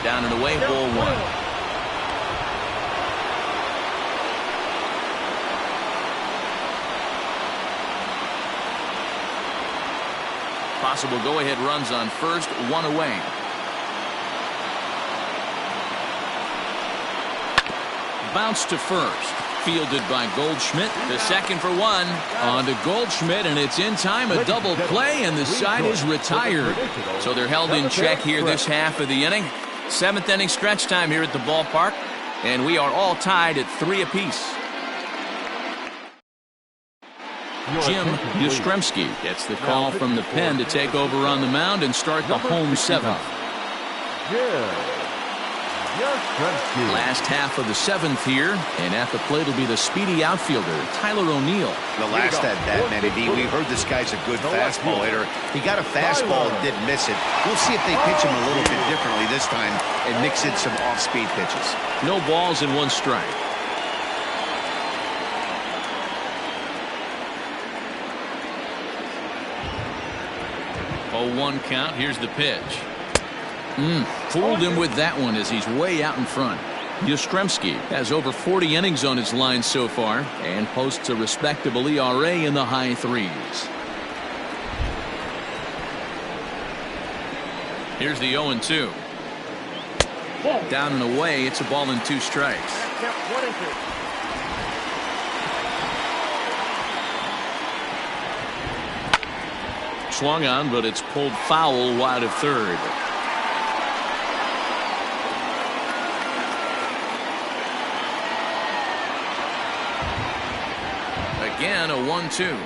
Down and away, ball 1. Possible go-ahead runs on first, 1 away. Bounce to first. fielded by Goldschmidt. The second for one. On to Goldschmidt, and it's in time. A double play, and the side is retired. So they're held in check here this half of the inning. 7th inning stretch time here at the ballpark, and we are all tied at 3 apiece. Jim Yastrzemski gets the call from the pen to take over on the mound and start the home 7th. Last half of the 7th here, and at the plate will be the speedy outfielder, Tyler O'Neill. The last at bat, Manny D, we heard this guy's a good fastball hitter. He got a fastball and didn't miss it. We'll see if they pitch him a little bit differently this time and mix in some off-speed pitches. No balls and 1 strike. 0-1 count. Here's the pitch. Fooled him with that one as he's way out in front. Yastrzemski has over 40 innings on his line so far and posts a respectable ERA in the high 3s. Here's the 0-2. Down and away. It's a ball and 2 strikes. Swung on, but it's pulled foul wide of third. Again, a 1-2.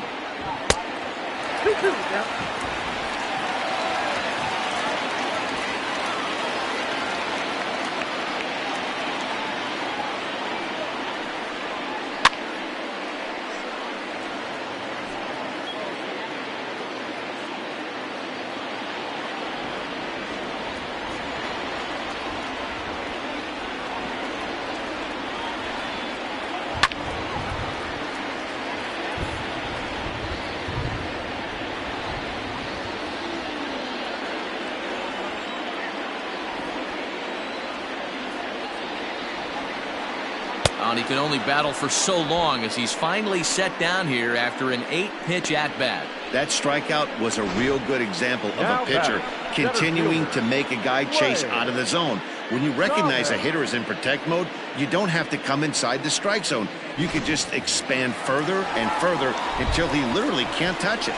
He can only battle for so long as he's finally set down here after an 8-pitch at-bat. That strikeout was a real good example of a pitcher continuing to make a guy chase out of the zone. When you recognize a hitter is in protect mode, you don't have to come inside the strike zone. You could just expand further and further until he literally can't touch it.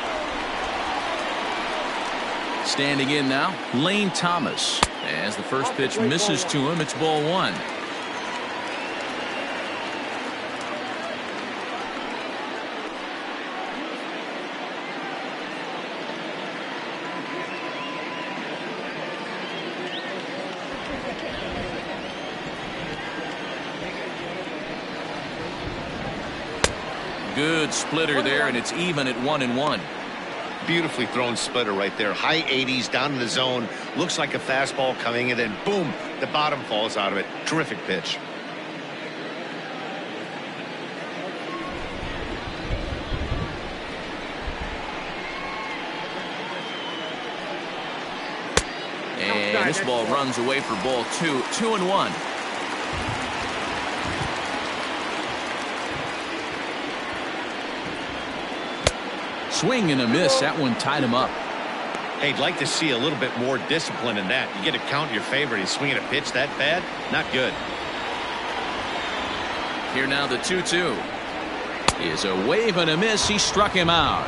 Standing in now, Lane Thomas. As the first pitch misses to him, it's ball 1. Good splitter there, and it's even at 1-1. Beautifully thrown splitter right there. High 80s down in the zone. Looks like a fastball coming, and then boom, the bottom falls out of it. Terrific pitch. And this ball runs away for ball 2. 2-1. Swing and a miss. That one tied him up. Hey, I'd like to see a little bit more discipline in that. You get a count in your favor. He's swinging a pitch that bad. Not good. Here now the 2-2. Is a wave and a miss. He struck him out.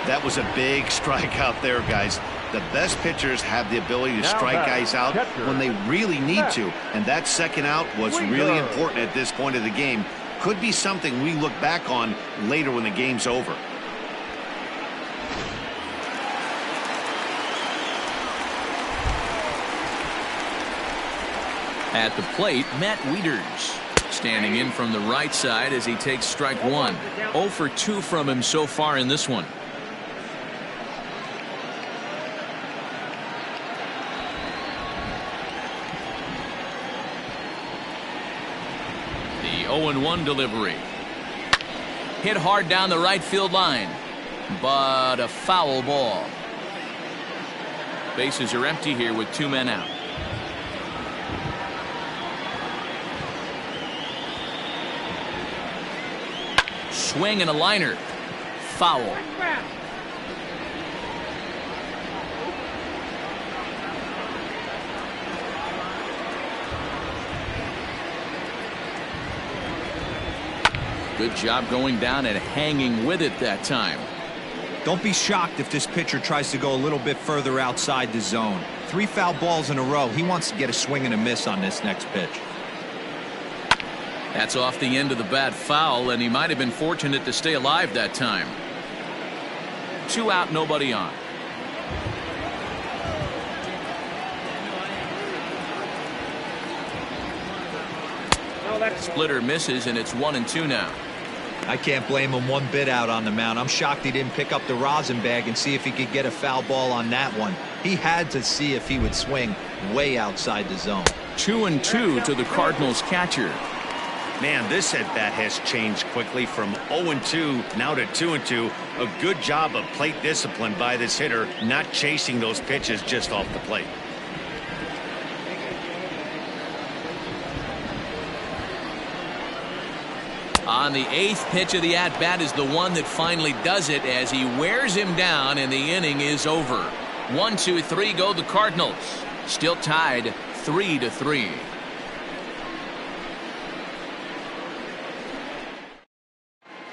That was a big strikeout there, guys. The best pitchers have the ability to strike guys out when they really need to. And that second out was really important at this point of the game. Could be something we look back on later when the game's over. At the plate, Matt Wieters. Standing in from the right side as he takes strike 1. 0 for 2 from him so far in this one. The 0-1 delivery. Hit hard down the right field line, but a foul ball. Bases are empty here with 2 men out. Swing and a liner. Foul. Good job going down and hanging with it that time. Don't be shocked if this pitcher tries to go a little bit further outside the zone. 3 foul balls in a row. He wants to get a swing and a miss on this next pitch. That's off the end of the bat foul, and he might have been fortunate to stay alive that time. 2 out, nobody on. Splitter misses, and it's 1-2 now. I can't blame him one bit out on the mound. I'm shocked he didn't pick up the rosin bag and see if he could get a foul ball on that one. He had to see if he would swing way outside the zone. 2-2 to the Cardinals catcher. Man, this at-bat has changed quickly from 0-2 now to 2-2. A good job of plate discipline by this hitter, not chasing those pitches just off the plate. On the 8th pitch of the at-bat is the one that finally does it as he wears him down, and the inning is over. 1-2-3 go the Cardinals. Still tied 3-3.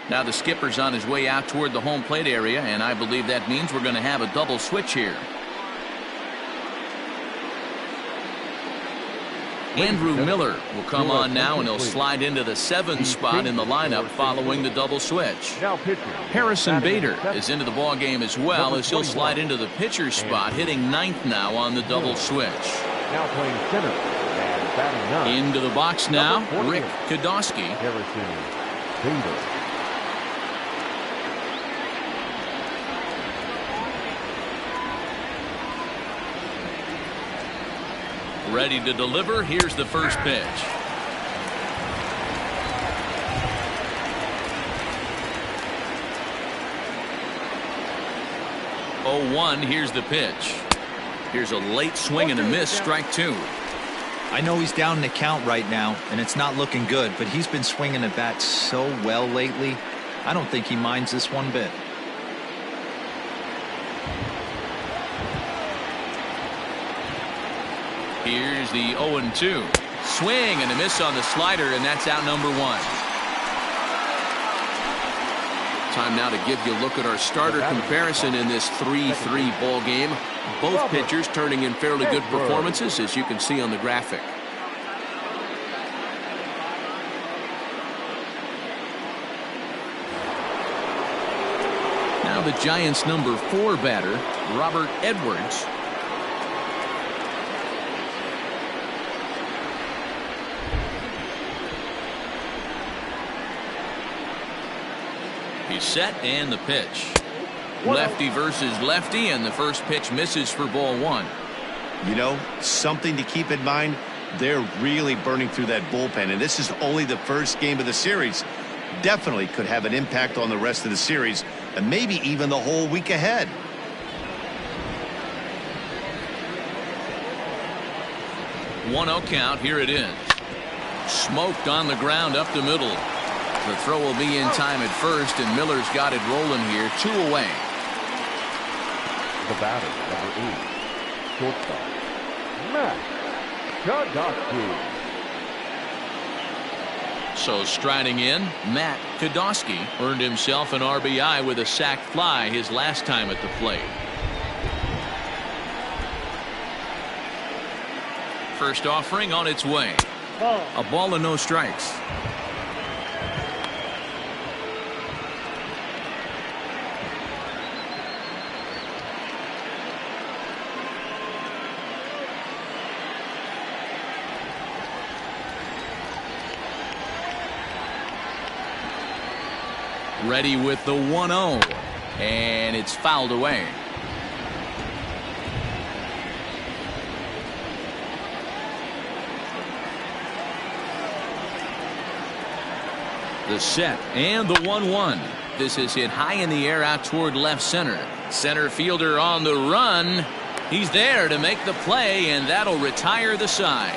Now the skipper's on his way out toward the home plate area, and I believe that means we're going to have a double switch here. Andrew Miller will come on now, and he'll slide into the 7th spot in the lineup following the double switch. Harrison Bader is into the ball game as well, as he'll slide into the pitcher's spot, hitting 9th now on the double switch. Now playing center and batting 9. Into the box now, Rick Kodosky. Harrison Bader. Ready to deliver. Here's the first pitch. Oh, 1. Here's the pitch. Here's a late swing and a miss. Strike 2. I know he's down in the count right now, and it's not looking good, but he's been swinging the bat so well lately. I don't think he minds this one bit. Here's the 0-2. Swing and a miss on the slider, and that's out number 1. Time now to give you a look at our starter comparison in this 3-3 ball game. Both pitchers turning in fairly good performances, as you can see on the graphic. Now the Giants' number 4 batter, Robert Edwards. He's set, and the pitch. Lefty versus lefty, and the first pitch misses for ball 1. You know, something to keep in mind, they're really burning through that bullpen, and this is only the first game of the series. Definitely could have an impact on the rest of the series, and maybe even the whole week ahead. One 0 count. Here it is. Smoked on the ground up the middle. The throw will be in time at first, and Miller's got it rolling here. 2 away. The batter, number 8, shortstop, Matt Kodosky. So striding in, Matt Kodosky earned himself an RBI with a sac fly his last time at the plate. First offering on its way. A ball and no strikes. Ready with the 1-0, and it's fouled away. The set and the 1-1. This is hit high in the air out toward left center. Center fielder on the run. He's there to make the play, and that'll retire the side.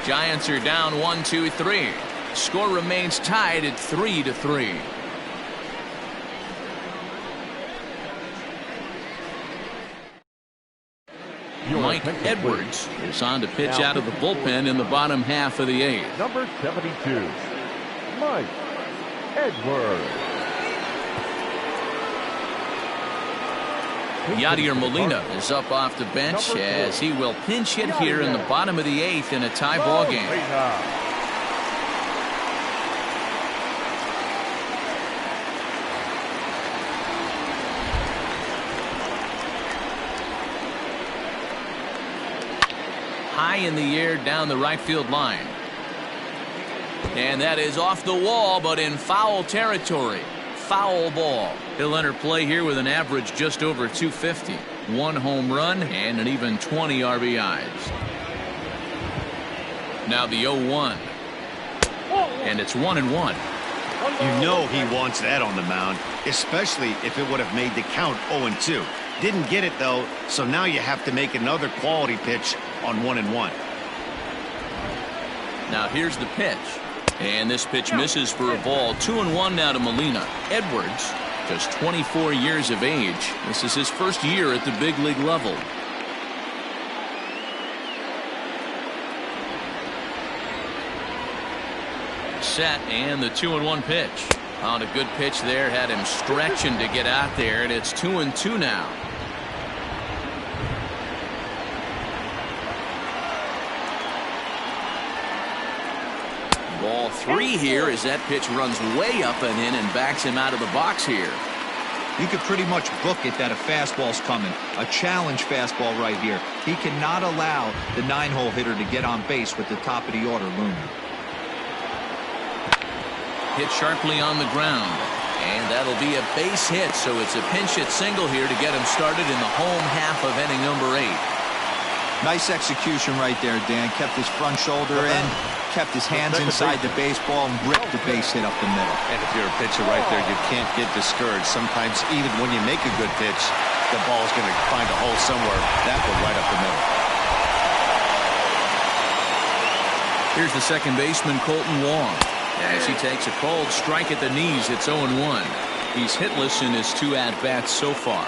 Giants are down 1-2-3. Score remains tied at 3-3. Mike Edwards is on to pitch out of the bullpen in the bottom half of the 8th. Number 72, Mike Edwards. Yadier Molina is up off the bench as he will pinch hit here in the bottom of the 8th in a tie ball game. High in the air down the right field line. And that is off the wall, but in foul territory. Foul ball. He'll enter play here with an average just over 250. 1 home run and an even 20 RBIs. Now the 0-1. And it's 1-1. You know he wants that on the mound, especially if it would have made the count 0-2. Didn't get it, though, so now you have to make another quality pitch on 1-1. Now here's the pitch. And this pitch misses for a ball. 2-1 now to Molina. Edwards, just 24 years of age. This is his first year at the big league level. Set and the 2-1 pitch. On a good pitch there, had him stretching to get out there, and it's 2-2 now. Ball 3 here as that pitch runs way up and in and backs him out of the box here. You could pretty much book it that a fastball's coming. A challenge fastball right here. He cannot allow the 9-hole hitter to get on base with the top of the order looming. Hit sharply on the ground. And that'll be a base hit, so it's a pinch hit single here to get him started in the home half of inning number 8. Nice execution right there, Dan. Kept his front shoulder in, kept his hands inside the baseball, and ripped the base hit up the middle. And if you're a pitcher right there, you can't get discouraged. Sometimes even when you make a good pitch, the ball's going to find a hole somewhere. That one right up the middle. Here's the second baseman, Colton Wong. As he takes a cold strike at the knees, it's 0-1. He's hitless in his 2 at-bats so far.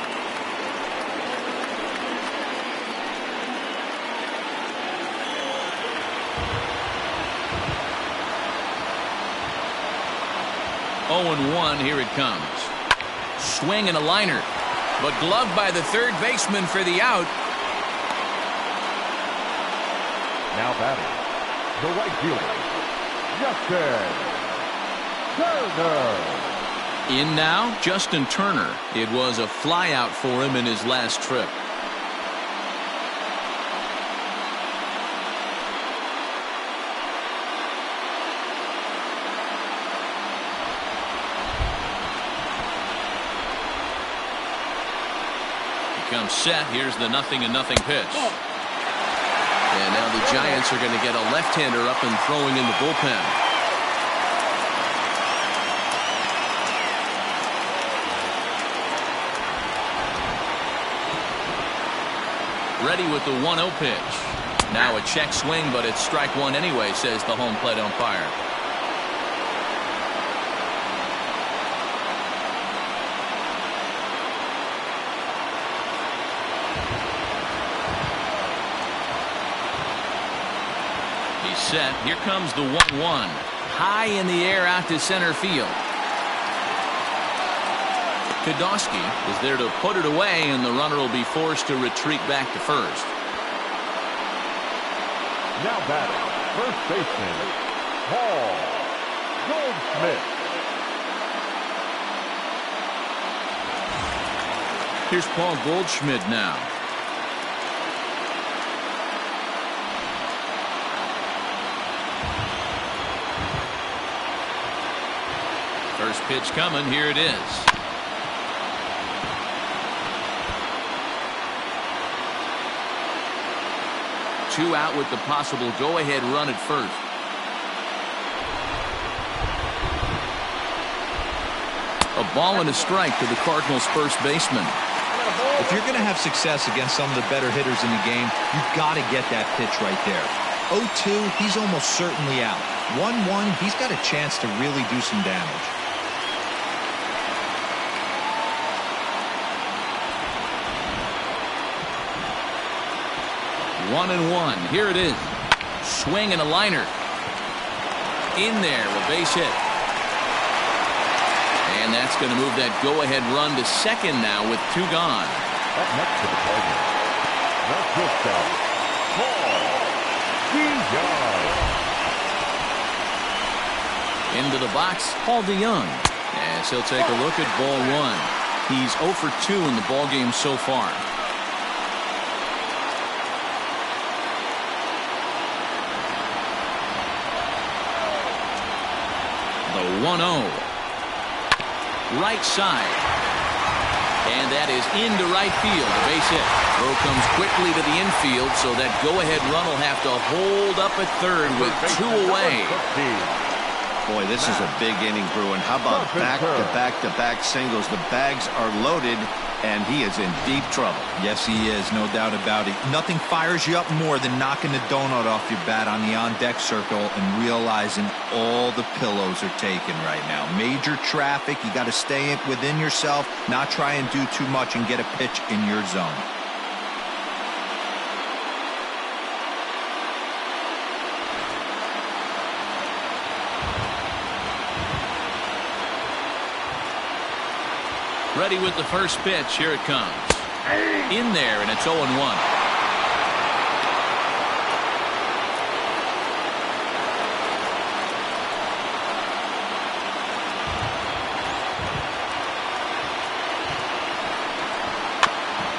Oh-1, here it comes. Swing and a liner, but gloved by the third baseman for the out. Now batting, the right fielder, Justin Turner. In now, Justin Turner. It was a flyout for him in his last trip. Comes set. Here's the 0-0 pitch. And now the Giants are going to get a left-hander up and throwing in the bullpen. Ready with the 1-0 pitch. Now a check swing, but it's strike 1 anyway, says the home plate umpire. Set. Here comes the 1-1. High in the air out to center field. Kodowski is there to put it away, and the runner will be forced to retreat back to first. Now batting, first baseman, Paul Goldschmidt. Here's Paul Goldschmidt now. First pitch coming. Here it is. Two out with the possible go-ahead run at first. A ball and a strike to the Cardinals' first baseman. If you're going to have success against some of the better hitters in the game, you've got to get that pitch right there. 0-2, he's almost certainly out. 1-1, he's got a chance to really do some damage. 1-1. Here it is. Swing and a liner. In there, a base hit. And that's going to move that go-ahead run to second now with 2 gone. Up next to the Cardinals. Not just out. Into the box, Paul DeYoung. As he'll take a look at ball 1. He's 0 for 2 in the ball game so far. The 1-0. Right side. And that is into right field. A base hit. Throw comes quickly to the infield, so that go-ahead run will have to hold up at third with 2 away. Boy, this is a big inning, Bruin. How about back-to-back singles? The bags are loaded, and he is in deep trouble. Yes, he is. No doubt about it. Nothing fires you up more than knocking the donut off your bat on the on-deck circle and realizing all the pillows are taken right now. Major traffic. You got to stay within yourself, not try and do too much and get a pitch in your zone. Ready with the first pitch. Here it comes. In there, and it's 0-1.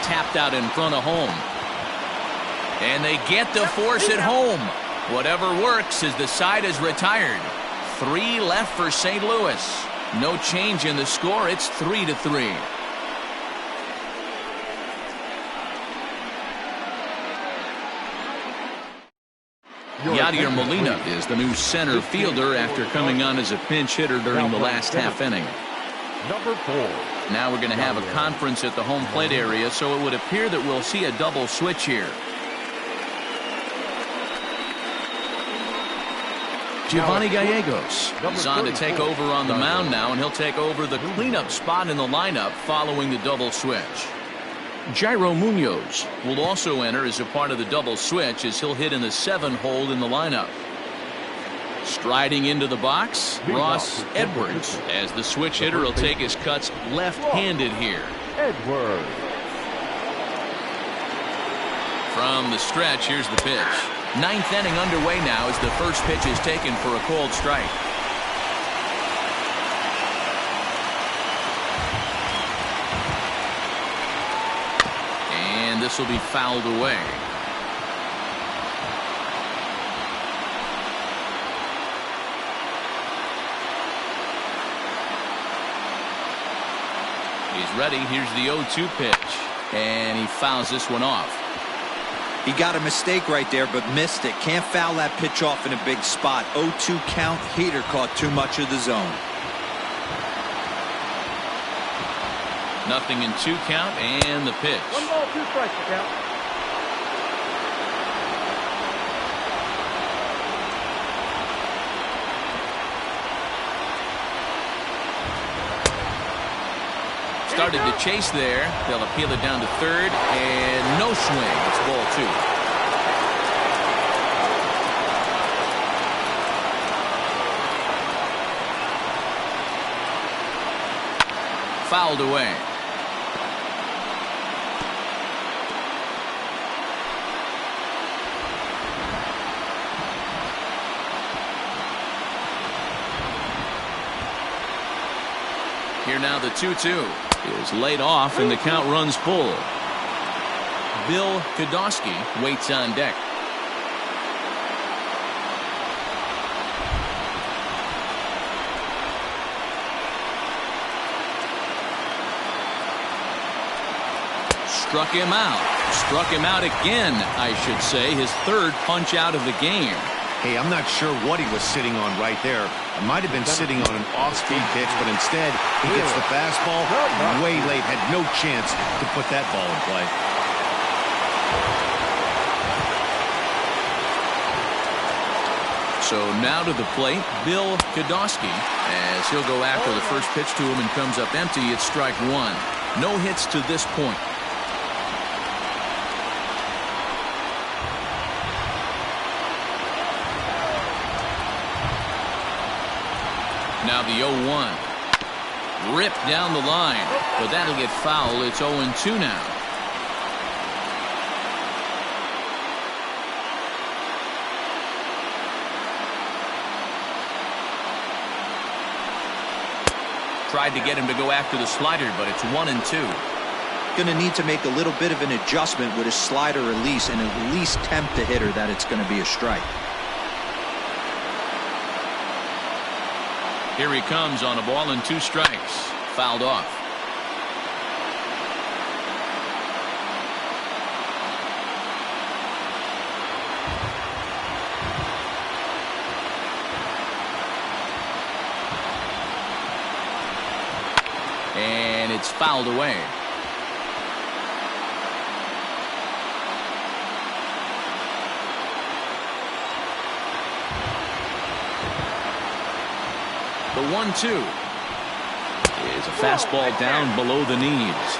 Tapped out in front of home. And they get the force at home. Whatever works as the side is retired. 3 left for St. Louis. No change in the score. It's 3-3. Yadier Molina is the new center fielder after coming on as a pinch hitter during the last half inning. Number 4. Now we're going to have a conference at the home plate area, so it would appear that we'll see a double switch here. Giovanni Gallegos is on to take over on the mound now, and he'll take over the cleanup spot in the lineup following the double switch. Jairo Munoz will also enter as a part of the double switch as he'll hit in the 7th hole in the lineup. Striding into the box, Ross Edwards, as the switch hitter will take his cuts left-handed here. Edwards. From the stretch, here's the pitch. 9th inning underway now as the first pitch is taken for a called strike. And this will be fouled away. He's ready. Here's the 0-2 pitch. And he fouls this one off. He got a mistake right there, but missed it. Can't foul that pitch off in a big spot. 0-2 count. Heater caught too much of the zone. Nothing in 2 count, and the pitch. 1 ball, 2 strikes to count. Started to chase there. They'll appeal it down to third, and no swing. It's ball 2. Fouled away. Here now the 2-2. Is laid off and the count runs full. Bill Kodosky waits on deck. Struck him out. Struck him out again, I should say. His 3rd punch out of the game. Hey, I'm not sure what he was sitting on right there. It might have been sitting on an off-speed pitch, but instead he gets the fastball way late. Had no chance to put that ball in play. So now to the plate, Bill Kodosky, as he'll go after the first pitch to him and comes up empty. It's strike 1. No hits to this point. Now the 0-1. Ripped down the line, but that'll get foul. It's 0-2 now. Tried to get him to go after the slider, but it's 1-2. Going to need to make a little bit of an adjustment with his slider release and at least tempt the hitter that it's going to be a strike. Here he comes on a ball and 2 strikes. Fouled off. And it's fouled away. The 1-2 is a fastball down below the knees.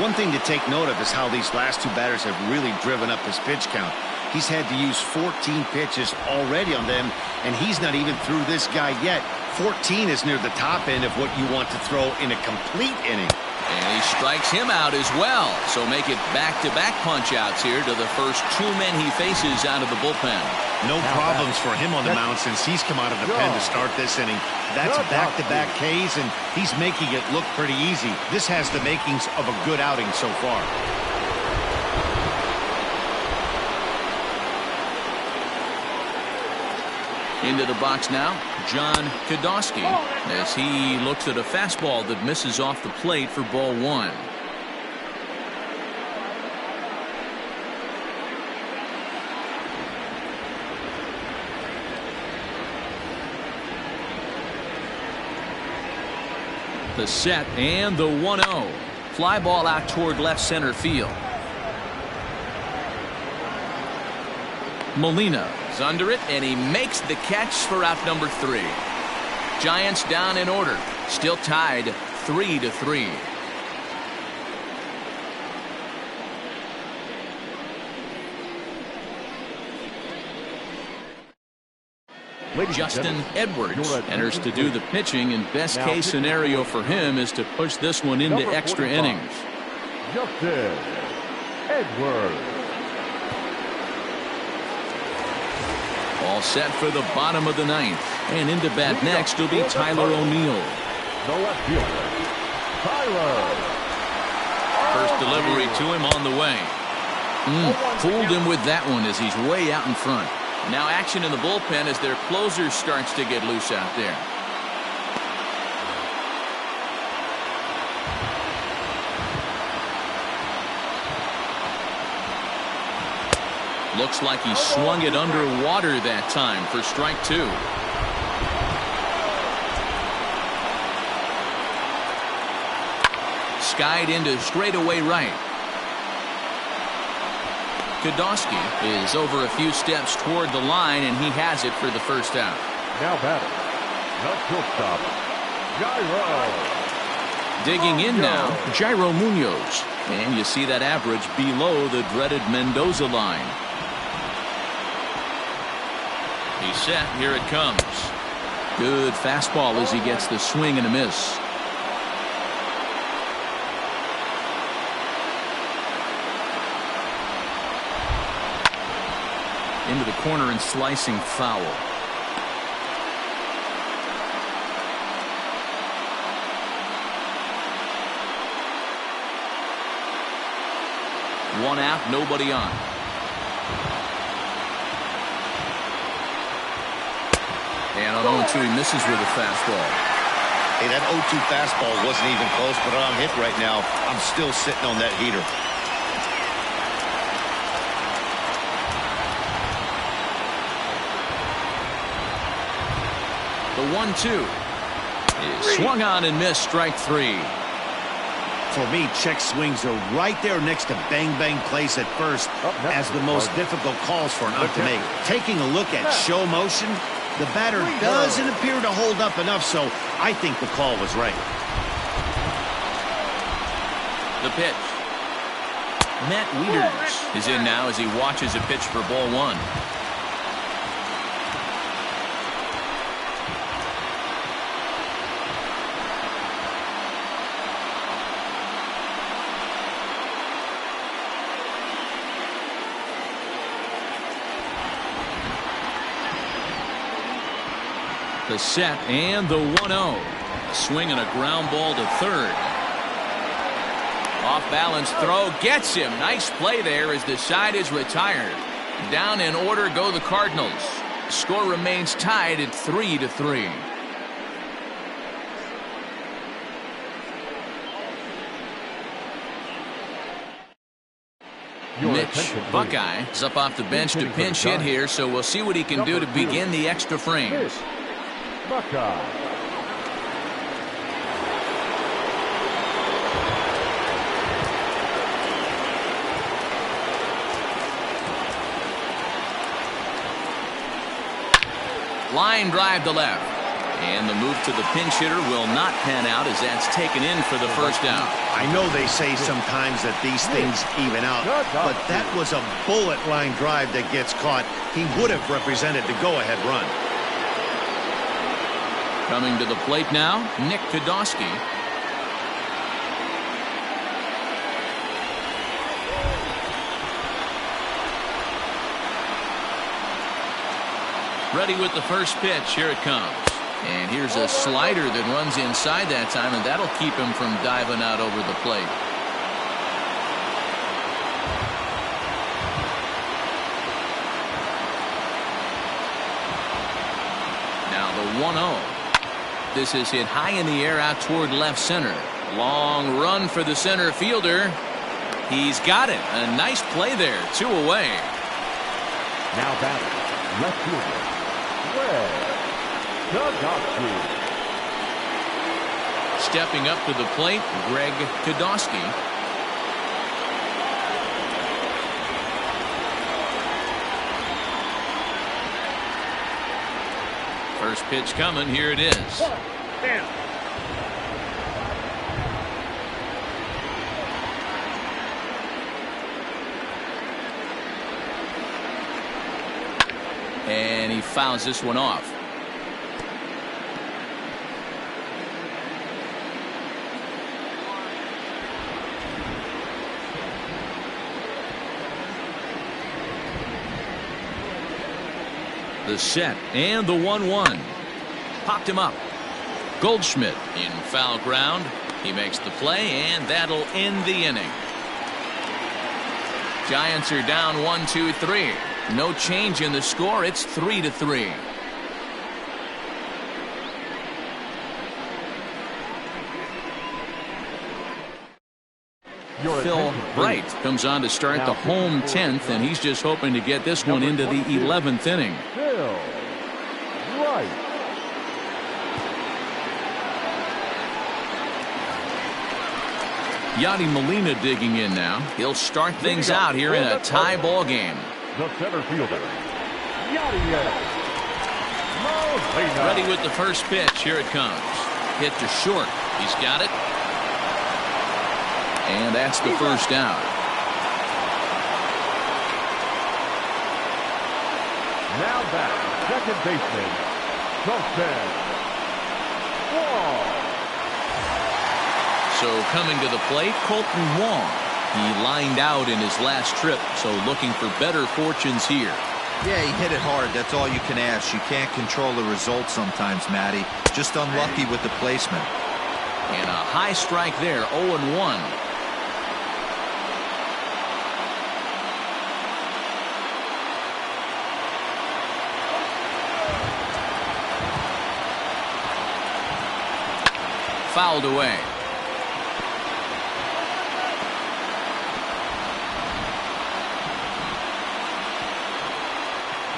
One thing to take note of is how these last 2 batters have really driven up his pitch count. He's had to use 14 pitches already on them, and he's not even through this guy yet. 14 is near the top end of what you want to throw in a complete inning. And he strikes him out as well. So make it back-to-back punch-outs here to the first 2 men he faces out of the bullpen. No problems for him on the mound since he's come out of the pen to start this inning. That's back-to-back Ks, and he's making it look pretty easy. This has the makings of a good outing so far. Into the box now, John Podolsky, as he looks at a fastball that misses off the plate for ball 1. The set and the 1-0. Fly ball out toward left center field. Molina is under it, and he makes the catch for out number 3. Giants down in order, still tied 3-3. Justin Edwards enters to do the pitching, and best case scenario for him is to push this one into extra innings. Justin Edwards. All set for the bottom of the 9th, and into bat next will be Tyler O'Neill. The left fielder, Tyler. First delivery to him on the way. Fooled him with that one as he's way out in front. Now action in the bullpen as their closer starts to get loose out there. Looks like he swung it underwater that time for strike 2. Skied into straightaway right. Podolsky is over a few steps toward the line, and he has it for the first out. Now batting, the shortstop, Jairo. Digging in now, Jairo Munoz. And you see that average below the dreaded Mendoza line. He's set. Here it comes. Good fastball as he gets the swing and a miss. Into the corner and slicing foul. One out, nobody on. And on 0-2, he misses with a fastball. Hey, that 0-2 fastball wasn't even close, but on hit right now, I'm still sitting on that heater. The 1-2 is swung on and missed, strike 3. For me, check swings are right there next to bang-bang plays at first as the most difficult calls for an ump to make. Taking a look at show motion, the batter doesn't appear to hold up enough, so I think the call was right. The pitch. Matt Wieters is in now as he watches a pitch for ball 1. The set and the 1-0. A swing and a ground ball to third. Off balance throw gets him. Nice play there as the side is retired. Down in order go the Cardinals. Score remains tied at 3-3. Mitch Buckeye is up off the bench to pinch hit here, so we'll see what he can do to begin the extra frames. Buckeye. Line drive to left. And the move to the pinch hitter will not pan out as that's taken in for the first out. I know they say sometimes that these things even out, but that was a bullet line drive that gets caught. He would have represented the go-ahead run. Coming to the plate now, Nick Podolsky. Ready with the first pitch. Here it comes. And here's a slider that runs inside that time, and that'll keep him from diving out over the plate. Now the 1-0. This is hit high in the air out toward left center. Long run for the center fielder. He's got it. A nice play there. 2 away. Now batting, left fielder, Podolsky. Stepping up to the plate, Greg Podolsky. First pitch coming. Here it is. Damn. And he fouls this one off. The set and the 1-1. Popped him up. Goldschmidt in foul ground. He makes the play, and that'll end the inning. Giants are down 1-2-3. No change in the score. It's 3-3. Phil Bright comes on to start the home 10th, and he's just hoping to get this one into the 11th inning. Phil Bright. Yadi Molina digging in now. He'll start things out here in a tie ball game. The center fielder, Yadi Molina. Ready with the first pitch. Here it comes. Hit to short. He's got it. And that's the first out. Now back, second baseman, Justin Wong. So coming to the plate, Colton Wong. He lined out in his last trip, so looking for better fortunes here. Yeah, he hit it hard. That's all you can ask. You can't control the result sometimes, Matty. Just unlucky with the placement. And a high strike there, 0-1. Fouled away.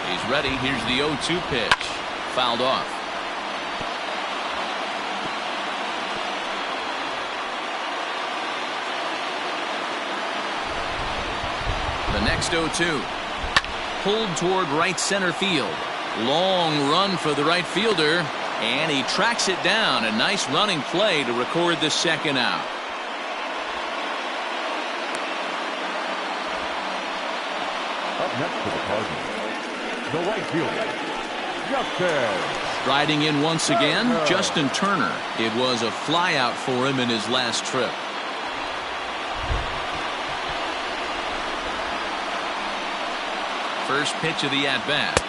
He's ready. Here's the 0-2 pitch. Fouled off. The next 0-2. Pulled toward right center field. Long run for the right fielder. And he tracks it down. A nice running play to record the second out. Up next to the Cardinals, the right fielder, Justin. Riding in once again, Justin Turner. It was a flyout for him in his last trip. First pitch of the at-bat.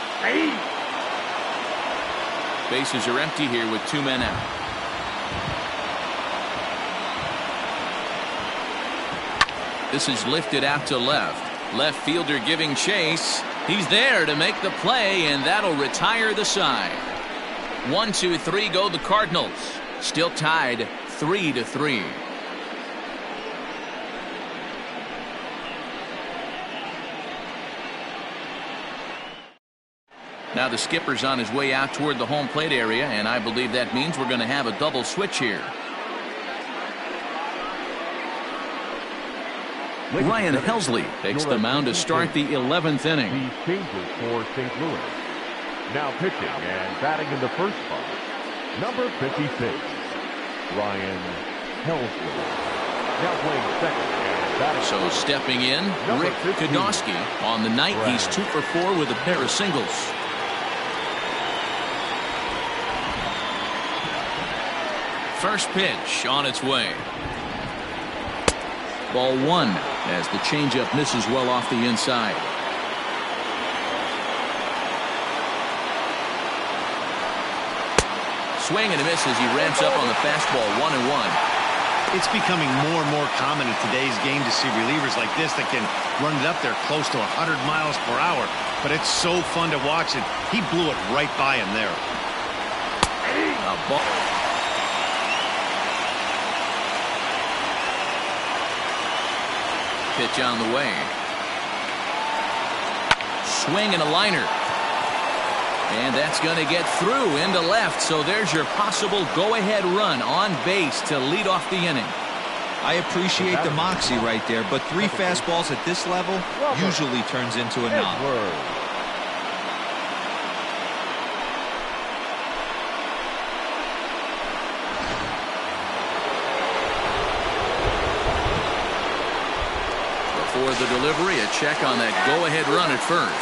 Bases are empty here with 2 men out. This is lifted out to left. Left fielder giving chase. He's there to make the play, and that'll retire the side. 1, 2, 3 go the Cardinals. Still tied 3-3. Now the skipper's on his way out toward the home plate area, and I believe that means we're going to have a double switch here. Ryan Helsley takes the mound to start the 11th inning. He changes for St. Louis. Now pitching and batting in the first spot, number 56, Ryan Helsley. Now playing second and batting. So stepping in, Rick Kodowski. On the night, he's 2 for 4 with a pair of singles. First pitch on its way. Ball 1 as the changeup misses well off the inside. Swing and a miss as he ramps up on the fastball. 1-1. It's becoming more and more common in today's game to see relievers like this that can run it up there close to 100 miles per hour. But it's so fun to watch it. He blew it right by him there. A ball. Pitch on the way. Swing and a liner. And that's going to get through into left. So there's your possible go-ahead run on base to lead off the inning. I appreciate the moxie right there, but 3 fastballs at this level usually turns into a knock. For the delivery, a check on that go-ahead run at first.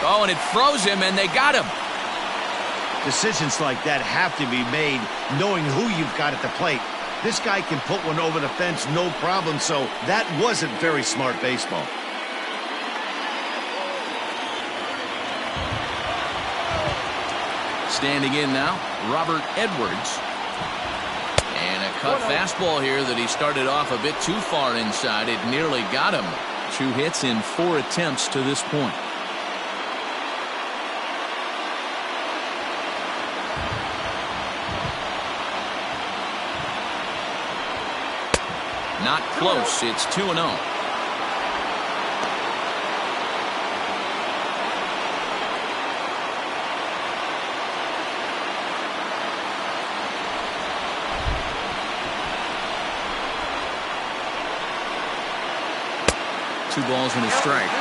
Oh, and it froze him, and they got him. Decisions like that have to be made knowing who you've got at the plate. This guy can put one over the fence, no problem, so that wasn't very smart baseball. Standing in now, Robert Edwards. And a cut fastball here that he started off a bit too far inside. It nearly got him. 2 hits in 4 attempts to this point. Not close. It's 2-0. Two balls and a strike.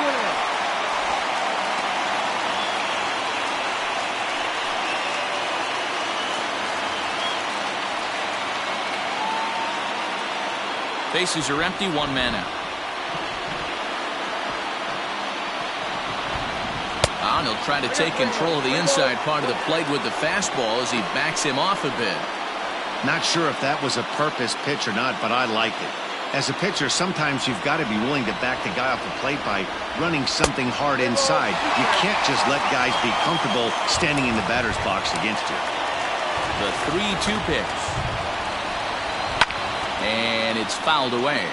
Bases are empty, 1 man out. And he'll try to take control of the inside part of the plate with the fastball as he backs him off a bit. Not sure if that was a purpose pitch or not, but I liked it. As a pitcher, sometimes you've got to be willing to back the guy off the plate by running something hard inside. You can't just let guys be comfortable standing in the batter's box against you. The 3-2 pitch. And it's fouled away.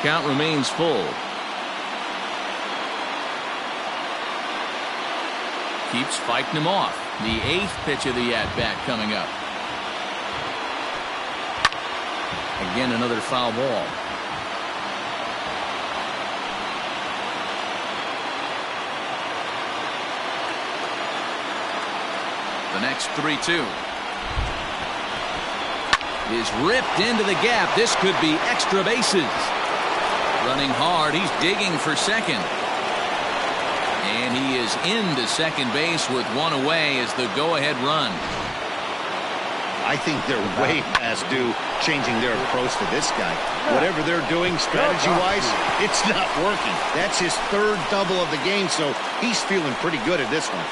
Count remains full. Keeps fighting him off. The 8th pitch of the at-bat coming up. Again, another foul ball. The next 3-2 is ripped into the gap. This could be extra bases. Running hard. He's digging for second. And he is into second base with 1 away as the go-ahead run. I think they're way past due changing their approach to this guy. Whatever they're doing strategy-wise, it's not working. That's his 3rd double of the game, so he's feeling pretty good at this one.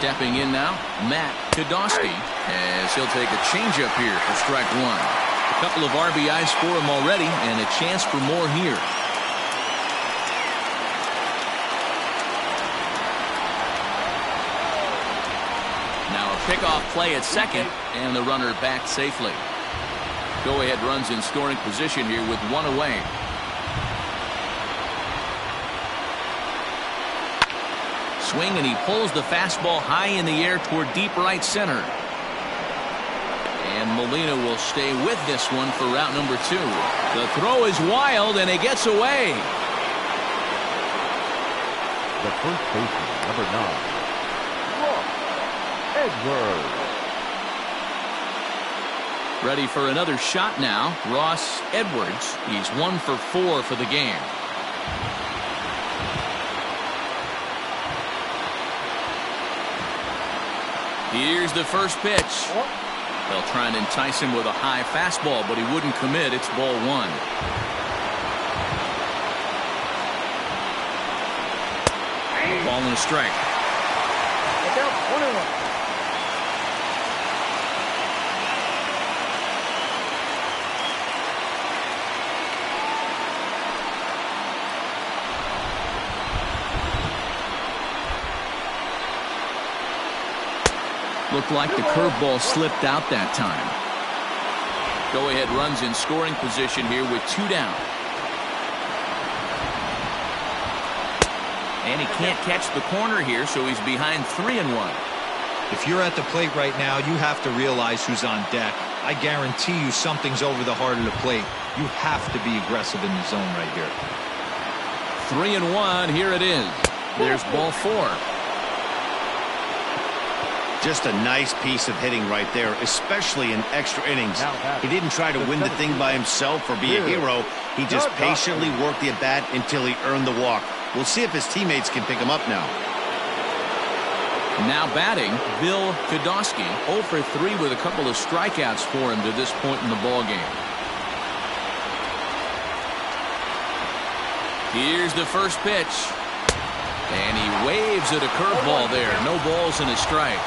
Stepping in now, Matt Podolsky, as he'll take a changeup here for strike one. A couple of RBIs for him already, and a chance for more here. Now a pickoff play at second, and the runner back safely. Go-ahead runs in scoring position here with one away. Swing, and he pulls the fastball high in the air toward deep right center. And Molina will stay with this one for route number 2. The throw is wild, and it gets away. The first baseman, number 9, Edwards. Ready for another shot now, Ross Edwards. He's 1 for 4 for the game. Here's the first pitch. They'll try and entice him with a high fastball, but he wouldn't commit. It's ball 1. Ball and a strike. Look out, 1-1. Looked like the curveball slipped out that time. Go-ahead runs in scoring position here with 2 down. And he can't catch the corner here, so he's behind 3-1. If you're at the plate right now, you have to realize who's on deck. I guarantee you something's over the heart of the plate. You have to be aggressive in the zone right here. 3-1. Here it is. There's ball 4. Just a nice piece of hitting right there, especially in extra innings. He didn't try to win the thing by himself or be a hero. He just patiently worked the at-bat until he earned the walk. We'll see if his teammates can pick him up now. Now batting, Bill Podolsky, 0 for 3 with a couple of strikeouts for him to this point in the ballgame. Here's the first pitch. And he waves at a curveball there. No balls and a strike.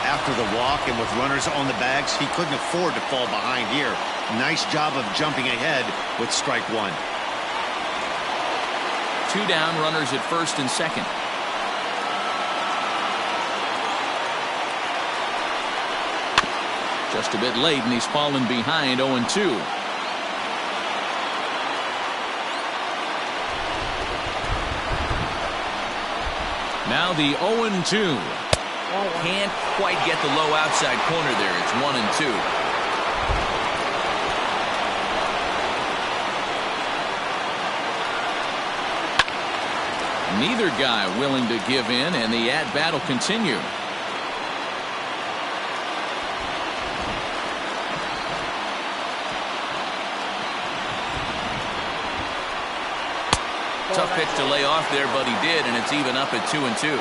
After the walk and with runners on the bags, he couldn't afford to fall behind here. Nice job of jumping ahead with strike 1. 2 down, runners at first and second. Just a bit late, and he's fallen behind 0-2. Now the 0-2. Can't quite get the low outside corner there. It's 1-2. Neither guy willing to give in, and the at-bat will continue. Tough pitch to lay off there, but he did, and it's even up at 2-2.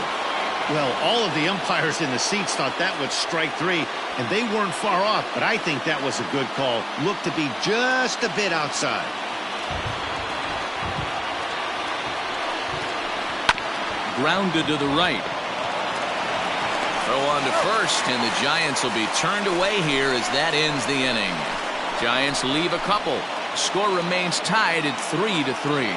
Well, all of the umpires in the seats thought that was strike 3, and they weren't far off, but I think that was a good call. Looked to be just a bit outside. Grounded to the right. Throw on to first, and the Giants will be turned away here as that ends the inning. Giants leave a couple. Score remains tied at 3-3.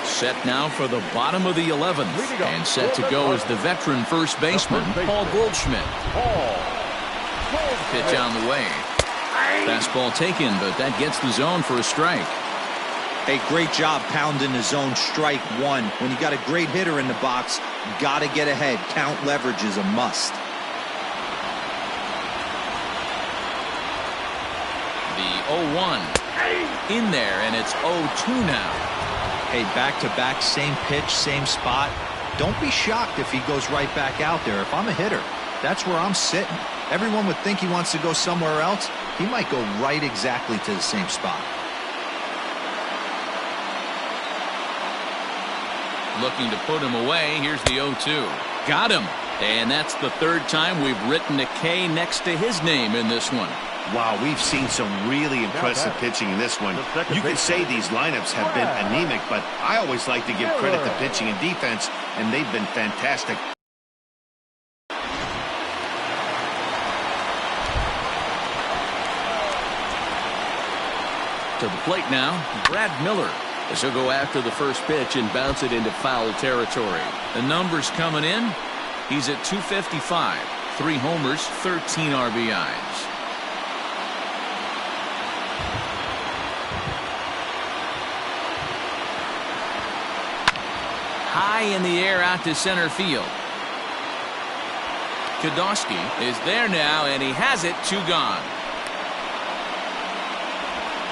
Set now for the bottom of the 11th, and set to go is the veteran first baseman, Paul Goldschmidt. Pitch on the way. Fastball taken, but that gets the zone for a strike. Hey, great job pounding the zone. Strike 1. When you got a great hitter in the box, you got to get ahead. Count leverage is a must. The 0-1 in there, and it's 0-2 now. Hey, back-to-back, same pitch, same spot. Don't be shocked if he goes right back out there. If I'm a hitter, that's where I'm sitting. Everyone would think he wants to go somewhere else. He might go right exactly to the same spot. Looking to put him away. Here's the 0-2. Got him. And that's the third time we've written a K next to his name in this one. Wow, we've seen some really impressive pitching in this one. You could say these lineups have been anemic, but I always like to give credit to pitching and defense, and they've been fantastic. To the plate now, Brad Miller. As he'll go after the first pitch and bounce it into foul territory. The numbers coming in. He's at 255. 3 homers, 13 RBIs. High in the air out to center field. Kodosky is there now, and he has it. 2 gone.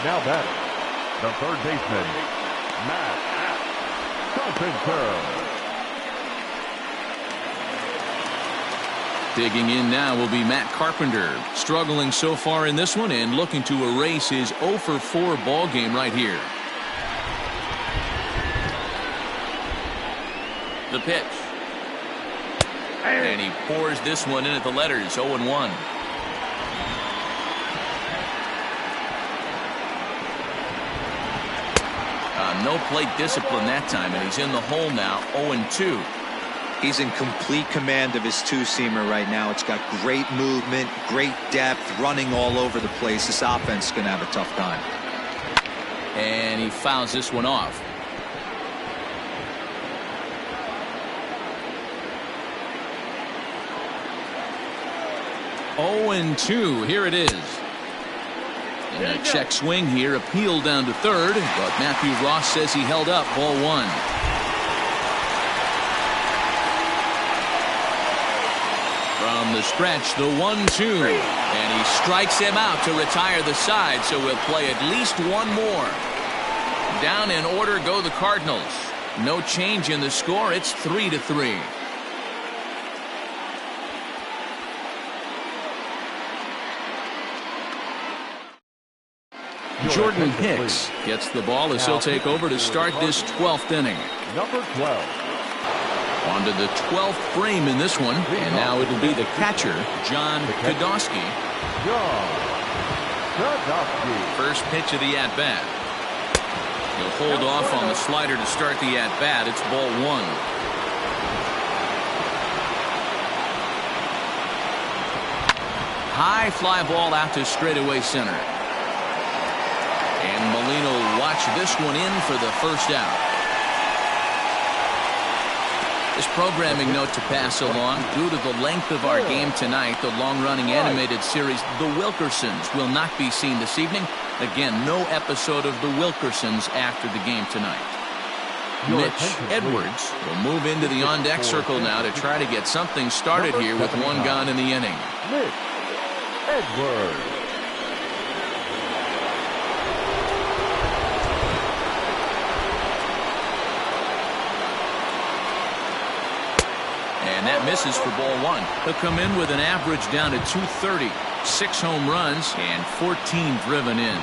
Now batting, the third baseman, Matt Carpenter. Digging in now will be Matt Carpenter. Struggling so far in this one and looking to erase his 0 for 4 ball game right here. The pitch. And he pours this one in at the letters. 0-1. No plate discipline that time, and he's in the hole now. 0-2. He's in complete command of his 2-seamer right now. It's got great movement, great depth, running all over the place. This offense is going to have a tough time. And he fouls this one off. Oh, and 2. Here it is. And a check swing here, appeal down to third, but Matthew Ross says he held up. Ball 1. From the stretch, the 1-2, and he strikes him out to retire the side, so we'll play at least one more. Down in order go the Cardinals. No change in the score. It's 3-3. Jordan Hicks gets the ball as he'll take over to start this 12th inning. Number 12. On to the 12th frame in this one, and now it'll be the catcher, John Kodosky. First pitch of the at-bat. He'll hold off on the slider to start the at-bat. It's ball 1. High fly ball out to straightaway center. And Molina will watch this one in for the first out. This programming note to pass along. Due to the length of our game tonight, the long-running animated series The Wilkersons will not be seen this evening. Again, no episode of The Wilkersons after the game tonight. Mitch Edwards will move into the on-deck circle now to try to get something started here with 1 gone in the inning. Mitch Edwards. And that misses for ball 1. He'll come in with an average down to 230. 6 home runs and 14 driven in.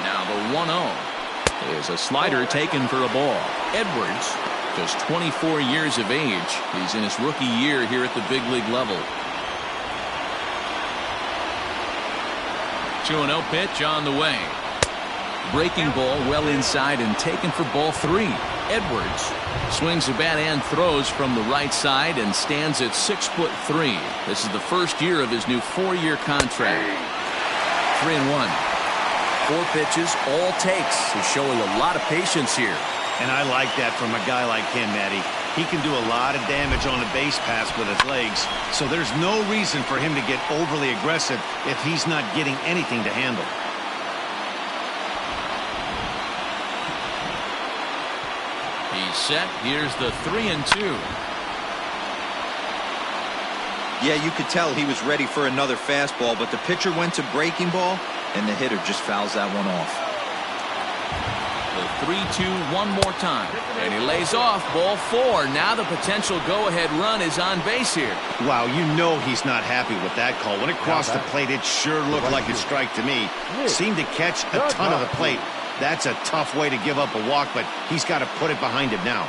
Now the 1-0 is a slider taken for a ball. Edwards, just 24 years of age. He's in his rookie year here at the big league level. 2-0 pitch on the way. Breaking ball well inside and taken for ball 3. Edwards swings the bat and throws from the right side and stands at 6'3". This is the first year of his new 4-year contract. 3-1. 4 pitches, all takes. He's showing a lot of patience here. And I like that from a guy like him, Matty. He can do a lot of damage on a base pass with his legs, so there's no reason for him to get overly aggressive if he's not getting anything to handle. He's set. Here's the 3-2. Yeah, you could tell he was ready for another fastball, but the pitcher went to breaking ball, and the hitter just fouls that one off. The 3-2 one more time. And he lays off. Ball 4. Now the potential go-ahead run is on base here. Wow, you know he's not happy with that call. When it crossed the plate, it sure looked like a strike to me. Seemed to catch a ton of the plate. That's a tough way to give up a walk, but he's got to put it behind him now.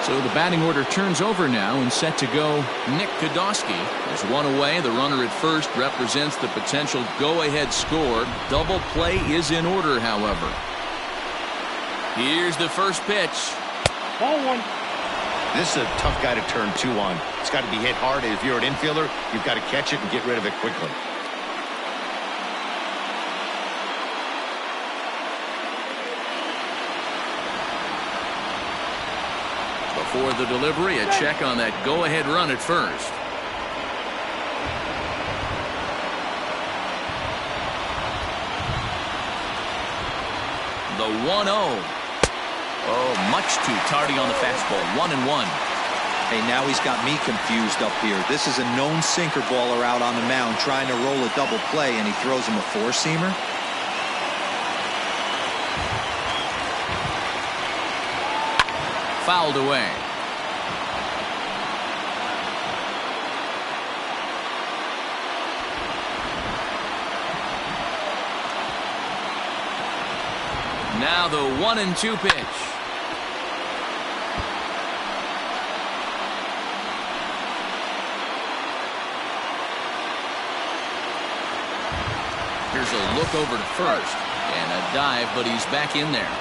So the batting order turns over now and set to go Nick Kodosky. There's one away. The runner at first represents the potential go-ahead score. Double play is in order, however. Here's the first pitch. Ball one. This is a tough guy to turn two on. It's got to be hit hard. If you're an infielder, you've got to catch it and get rid of it quickly. Before the delivery, a check on that go-ahead run at first. The 1-0. Oh, much too tardy on the fastball. 1-1. Hey, now he's got me confused up here. This is a known sinker baller out on the mound trying to roll a double play, and he throws him a four-seamer. Fouled away. Now the 1-2 pitch. Here's a look over to first and a dive, but he's back in there.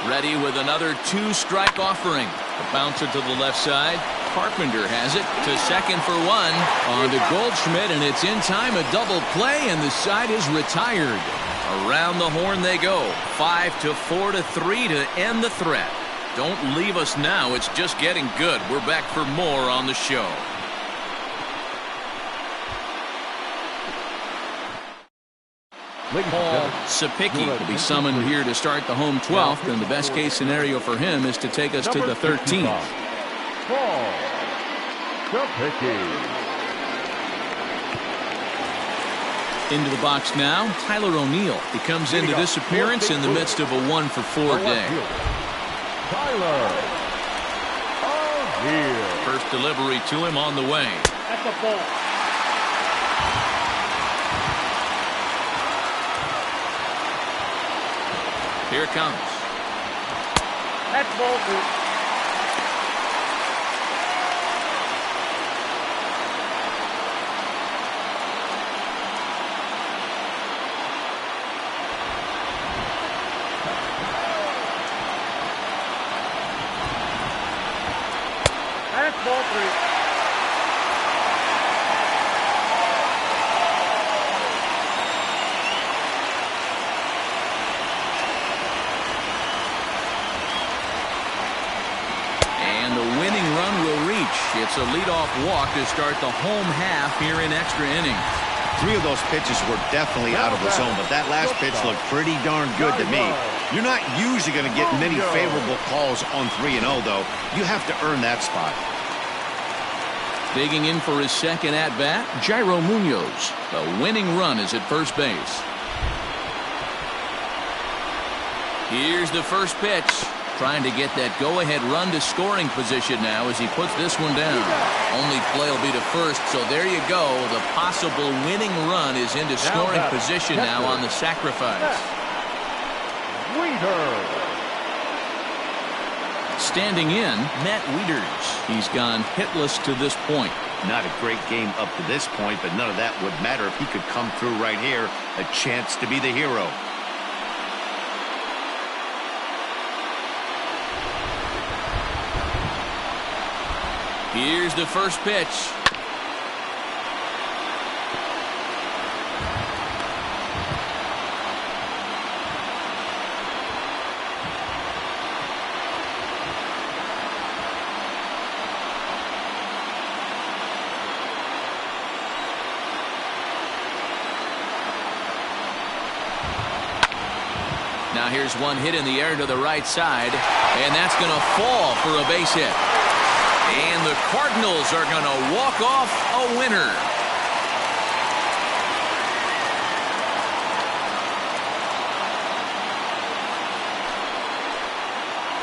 Ready with another two-strike offering. The bouncer to the left side. Carpenter has it to second for one. On to Goldschmidt, and it's in time. A double play, and the side is retired. Around the horn they go. 5-4-3 to end the threat. Don't leave us now. It's just getting good. We're back for more on the show. Paul Sapicki will be summoned here to start the home 12th, and the best case scenario for him is to take us to the 13th. Paul Sapicki. Into the box now, Tyler O'Neill. He comes into this appearance in the midst of a 1-for-4 day. Tyler O'Neill. First delivery to him on the way. That's a ball. Here it comes. That's ball two. That's ball three. It's a leadoff walk to start the home half here in extra innings. 3 of those pitches were definitely out of the zone, but that last pitch looked pretty darn good to me. You're not usually going to get many favorable calls on 3-0, though. You have to earn that spot. Digging in for his second at-bat, Jairo Munoz. The winning run is at first base. Here's the first pitch. Trying to get that go-ahead run to scoring position now as he puts this one down. Only play will be to first, so there you go. The possible winning run is into scoring position now on the sacrifice. Standing in, Matt Wieters. He's gone hitless to this point. Not a great game up to this point, but none of that would matter if he could come through right here. A chance to be the hero. Here's the first pitch. Now here's one hit in the air to the right side, and that's going to fall for a base hit. And the Cardinals are going to walk off a winner.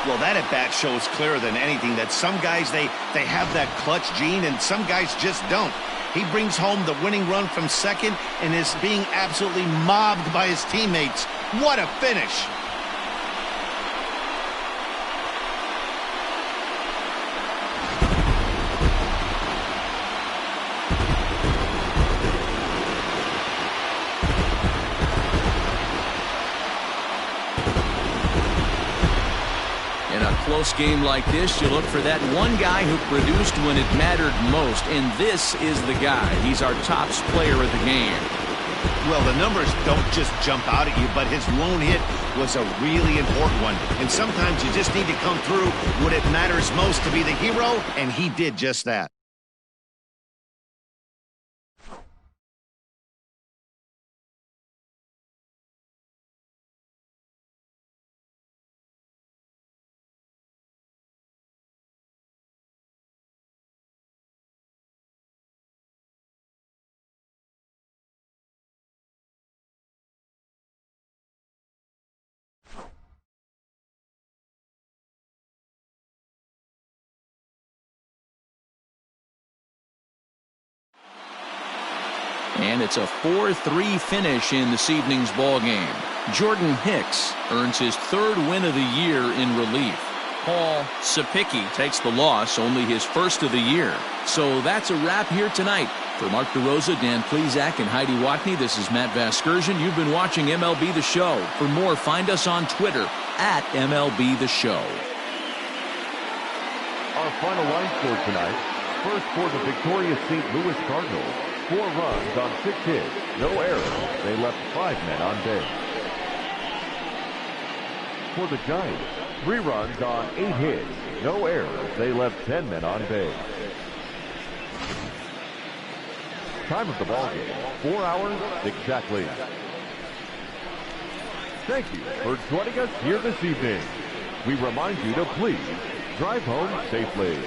Well, that at-bat shows clearer than anything that some guys, they have that clutch gene and some guys just don't. He brings home the winning run from second and is being absolutely mobbed by his teammates. What a finish! Close game like this, you look for that one guy who produced when it mattered most, and this is the guy. He's our tops player of the game. Well, the numbers don't just jump out at you, but his lone hit was a really important one. And sometimes you just need to come through when it matters most to be the hero, and he did just that. And it's a 4-3 finish in this evening's ball game. Jordan Hicks earns his third win of the year in relief. Paul Sapicki takes the loss, only his first of the year. So that's a wrap here tonight. For Mark DeRosa, Dan Plezak, and Heidi Watney, this is Matt Vasgersian. You've been watching MLB The Show. For more, find us on Twitter at MLB The Show. Our final line score tonight. First for the victorious St. Louis Cardinals. 4 runs on 6 hits, no errors. They left 5 men on base. For the Giants, 3 runs on 8 hits, no errors. They left 10 men on base. Time of the ball game, 4 hours exactly. Thank you for joining us here this evening. We remind you to please drive home safely.